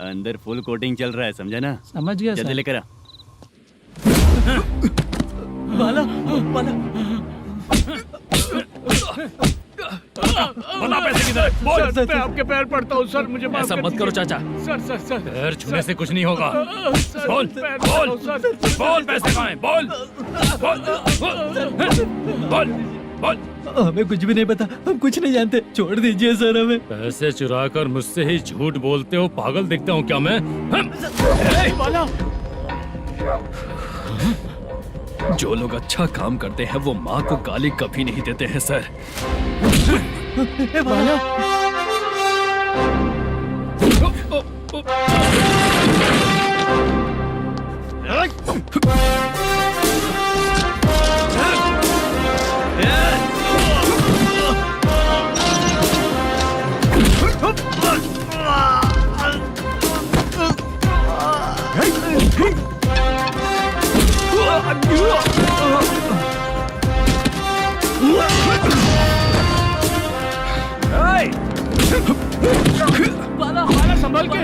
अंदर फुल कोटिंग चल रहा है, समझा ना? समझ गया जल्दी सर। लेकर आ। बाला बाला बता पैसे किधर है? बोल। सर, मैं आपके पैर पड़ता हूँ सर, मुझे माफ ऐसा कर मत करो दीजिए। चाचा। सर सर सर पैर छूने से कुछ नहीं होगा। सर, बोल पैर बोल पड़ता हूँ, सर। बोल, पैसे कहाँ हैं? बोल बोल बोल बोल। हमें कुछ भी नहीं पता, हम कुछ नहीं जानते, छोड़ दीजिए सर हमें। पैसे चुरा कर मुझसे ही झूठ बोलते हो, पागल दिखता हूँ क्या मैं? जो लोग अच्छा काम करते हैं वो माँ को गाली कभी नहीं देते हैं सर। बाला संभाल के।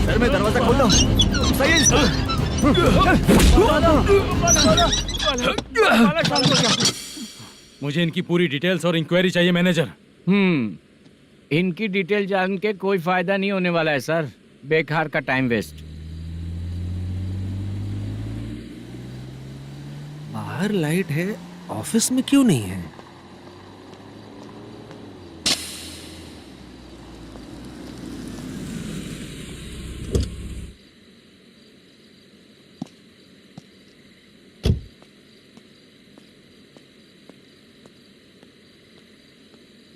सर मैं दरवाजा खोलता हूँ। सही है मुझे इनकी पूरी डिटेल्स और इंक्वायरी चाहिए मैनेजर। इनकी डिटेल जान के कोई फायदा नहीं होने वाला है सर, बेकार का टाइम वेस्ट। बाहर लाइट है, ऑफिस में क्यों नहीं है?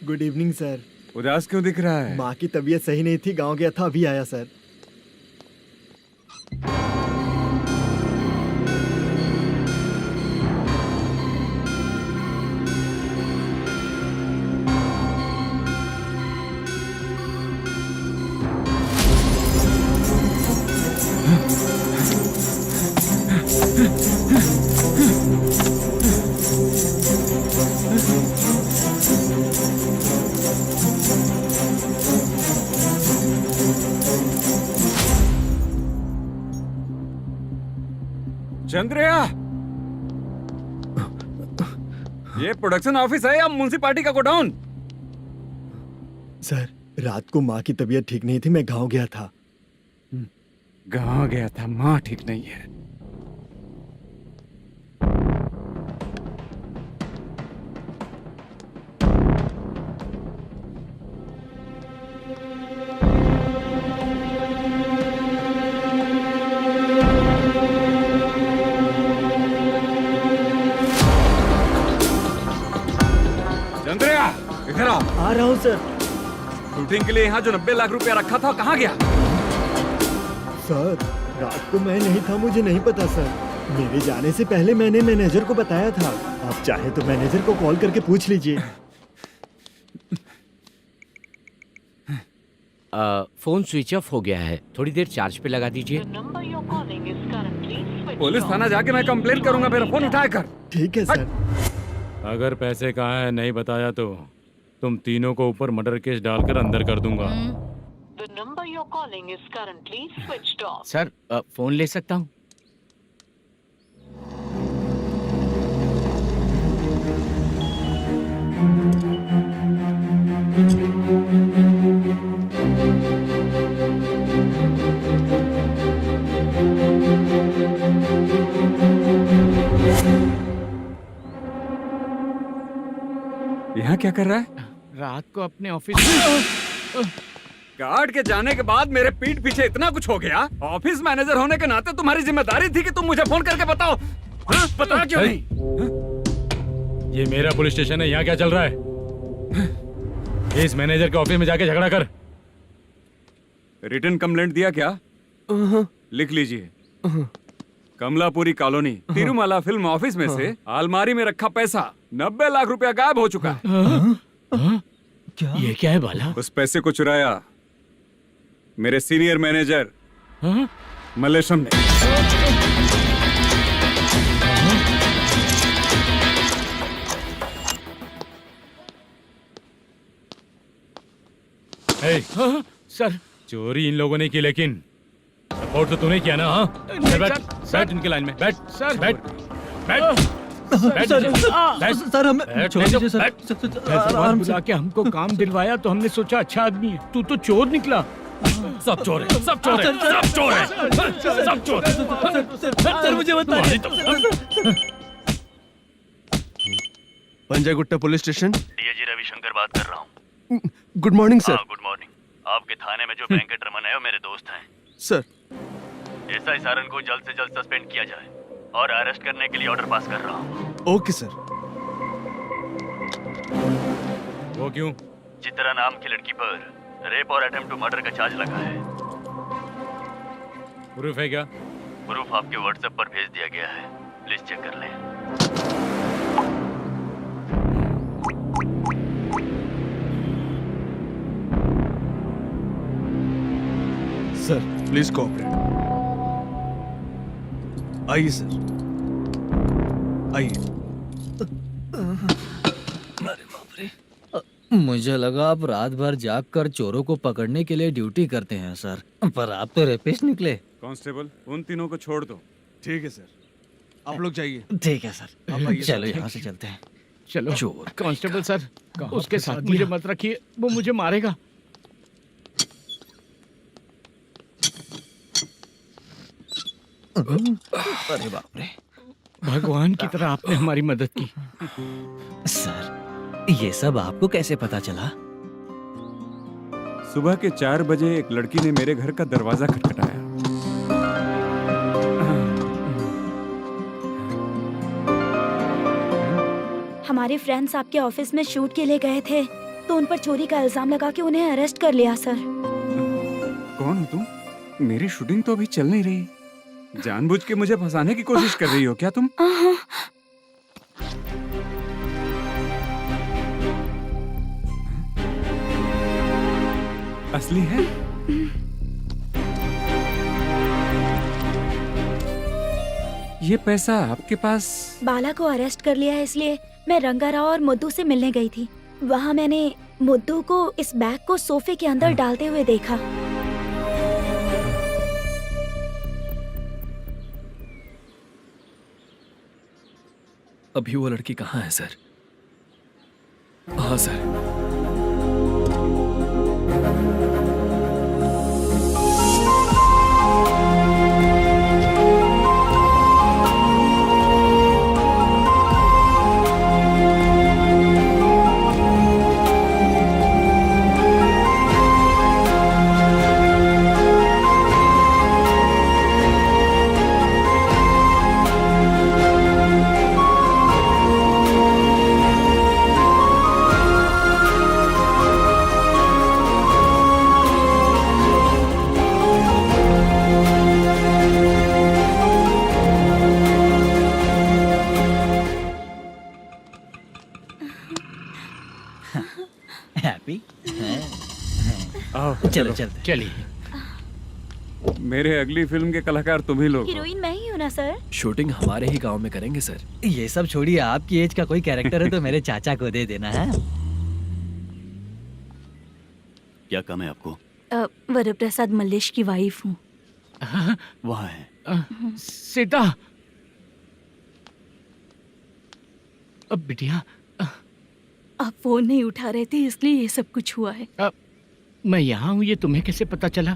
Good evening sir. उदास क्यों दिख रहा है? माँ की तबीयत सही नहीं थी, गांव गया था, अभी आया सर। चंद्रया, ये प्रोडक्शन ऑफिस है या म्युनिसिपालिटी का गोडाउन? सर, रात को माँ की तबीयत ठीक नहीं थी, मैं गांव गया था। गांव गया था, माँ ठीक नहीं है। चंद्रया, इधर आओ। आ रहा हूँ सर। शूटिंग के लिए यहाँ जो 90 लाख रुपया रखा था, कहाँ गया? सर, रात को मैं नहीं था, मुझे नहीं पता सर। मेरे जाने से पहले मैंने मैनेजर को बताया था। आप चाहे तो मैनेजर को कॉल करके पूछ लीजिए। फोन स्विच ऑफ हो गया है, थोड़ी देर चार्ज पे लगा दीजिए। पुलिस थाना जाके मैं कंप्लेंट करूंगा, मेरा फोन उठाया कर। ठीक है सर। अगर पैसे कहाँ है नहीं बताया तो तुम तीनों को ऊपर मर्डर केस डालकर अंदर कर दूंगा। The number you're calling is currently switched off. Sir, phone ले सकता हूँ? यहाँ क्या कर रहा है? रात को अपने ऑफिस गार्ड के जाने के बाद मेरे पीठ पीछे इतना कुछ हो गया। ऑफिस मैनेजर होने के नाते तुम्हारी जिम्मेदारी थी कि तुम मुझे फोन करके बताओ। हाँ? बता क्यों नहीं? ये मेरा पुलिस स्टेशन है, यहाँ क्या चल रहा है? इस मैनेजर के ऑफिस में जाके झगड़ा कर। रिटन कंप्लेंट दिया क्या? लिख लीजिए। Kamalapuri colony, Tirumala film office में से अलमारी में रखा पैसा 90 लाख रुपया गायब हो चुका है। क्या? ये क्या है बाला? उस पैसे को चुराया मेरे सीनियर मैनेजर मलेशम ने। सर, चोरी इन लोगों ने की, लेकिन सपोर्ट तो तूने किया ना? हाँ, बैठ इनकी लाइन में, बैठ सर, बैठ बैठ सर, हमें छोड़ दीजिए सर। आराम से आके हमको काम दिलवाया तो हमने सोचा अच्छा आदमी है, तू तो चोर निकला। सब चोर है, सब चोर है, सब चोर है, सब चोर है। सर, मुझे बताइए। Panjagutta police station, DIG Ravishankar बात कर रहा हूँ। Good morning sir. Good morning. आपके थाने में जो वेंकट रमन है वो मेरे दोस्त हैं। सर, एसआई सारन को जल्द से जल्द सस्पेंड किया जाए और अरेस्ट करने के लिए ऑर्डर पास कर रहा हूँ। Okay sir. वो क्यों? चित्रा नाम की लड़की पर रेप और अटेम्प्ट टू मर्डर का चार्ज लगा है। प्रूफ है क्या? प्रूफ आपके व्हाट्सएप पर भेज दिया गया है, प्लीज चेक कर लें। Sir, please cooperate. आइए सर, आइए। मुझे लगा आप रात भर जाग कर चोरों को पकड़ने के लिए ड्यूटी करते हैं सर, पर आप तो रेपिस्ट निकले। कांस्टेबल, उन तीनों को छोड़ दो। ठीक है सर, आप लोग जाइए। ठीक है सर, चलो यहाँ से चलते हैं। चलो। चोर कांस्टेबल सर, उसके साथ मुझे मत रखिए, वो मुझे मारेगा। अरे बाप रे, भगवान की तरह आपने हमारी मदद की। सर, ये सब आपको कैसे पता चला? सुबह के 4 बजे एक लड़की ने मेरे घर का दरवाजा खटखटाया। हमारे फ्रेंड्स आपके ऑफिस में शूट के लिए गए थे, तो उन पर चोरी का इल्जाम लगा के उन्हें अरेस्ट कर लिया सर। कौन हो तुम? मेरी शूटिंग तो अभी चल नहीं रही। जानबूझ के मुझे फंसाने की कोशिश कर रही हो क्या तुम? असली है? ये पैसा आपके पास? बाला को अरेस्ट कर लिया है इसलिए मैं रंगाराव और मुद्दू से मिलने गई थी। वहाँ मैंने मुद्दू को इस बैग को सोफे के अंदर डालते हुए देखा। अभी वो लड़की कहाँ है सर? हाँ सर। हैप्पी? आओ चलो चलते। चलिए। मेरे अगली फिल्म के कलाकार तुम ही लोग हो। हीरोइन मैं ही हूँ ना सर। शूटिंग हमारे ही गांव में करेंगे सर। ये सब छोड़िए, आपकी एज का कोई कैरेक्टर है तो मेरे चाचा को दे देना है। क्या काम है आपको? वरप्रसाद मल्लेश की वाइफ हूँ। वहाँ है। सीता। अब बिटिया आप फोन नहीं उठा रहे थे इसलिए ये सब कुछ हुआ है। मैं यहाँ हूँ, ये तुम्हें कैसे पता चला?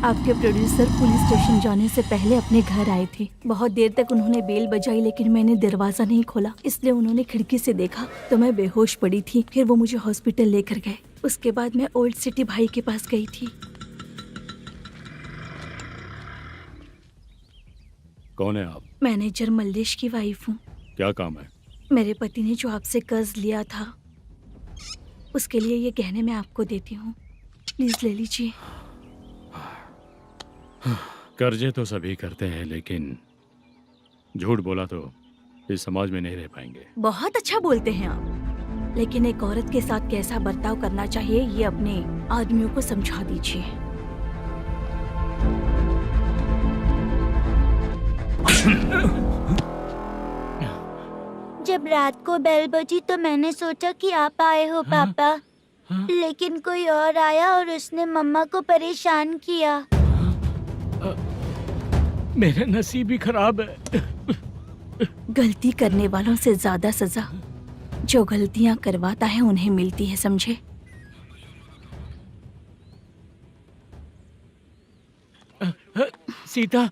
आपके प्रोड्यूसर पुलिस स्टेशन जाने से पहले अपने घर आए थे। बहुत देर तक उन्होंने बेल बजाई लेकिन मैंने दरवाजा नहीं खोला, इसलिए उन्होंने खिड़की से देखा तो मैं बेहोश पड़ी थी। फिर वो मुझे हॉस्पिटल लेकर गए। उसके बाद मैं ओल्ड सिटी भाई के पास गई थी। कौन है आप? मैनेजर मल्लेश की वाइफ हूँ। क्या काम है? मेरे पति ने जो आपसे कर्ज लिया था उसके लिए ये गहने मैं आपको देती हूँ, प्लीज ले लीजिए। कर्जे तो सभी करते हैं लेकिन झूठ बोला तो इस समाज में नहीं रह पाएंगे। बहुत अच्छा बोलते हैं आप, लेकिन एक औरत के साथ कैसा बर्ताव करना चाहिए ये अपने आदमियों को समझा दीजिए। जब रात को बेल बजी तो मैंने सोचा कि आप आए हो पापा। लेकिन कोई और आया और उसने मम्मा को परेशान किया। मेरा नसीब ही खराब है। गलती करने वालों से ज्यादा सजा जो गलतियां करवाता है उन्हें मिलती है, समझे? सीता,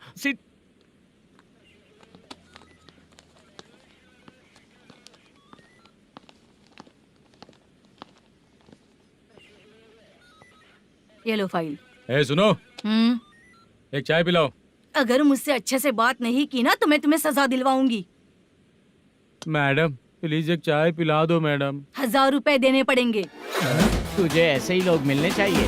ये लो फाइल। ए सुनो, एक चाय पिलाओ। अगर मुझसे अच्छे से बात नहीं की ना तो मैं तुम्हें सजा दिलवाऊंगी। मैडम प्लीज एक चाय पिला दो मैडम। 1000 रुपए देने पड़ेंगे। तुझे ऐसे ही लोग मिलने चाहिए।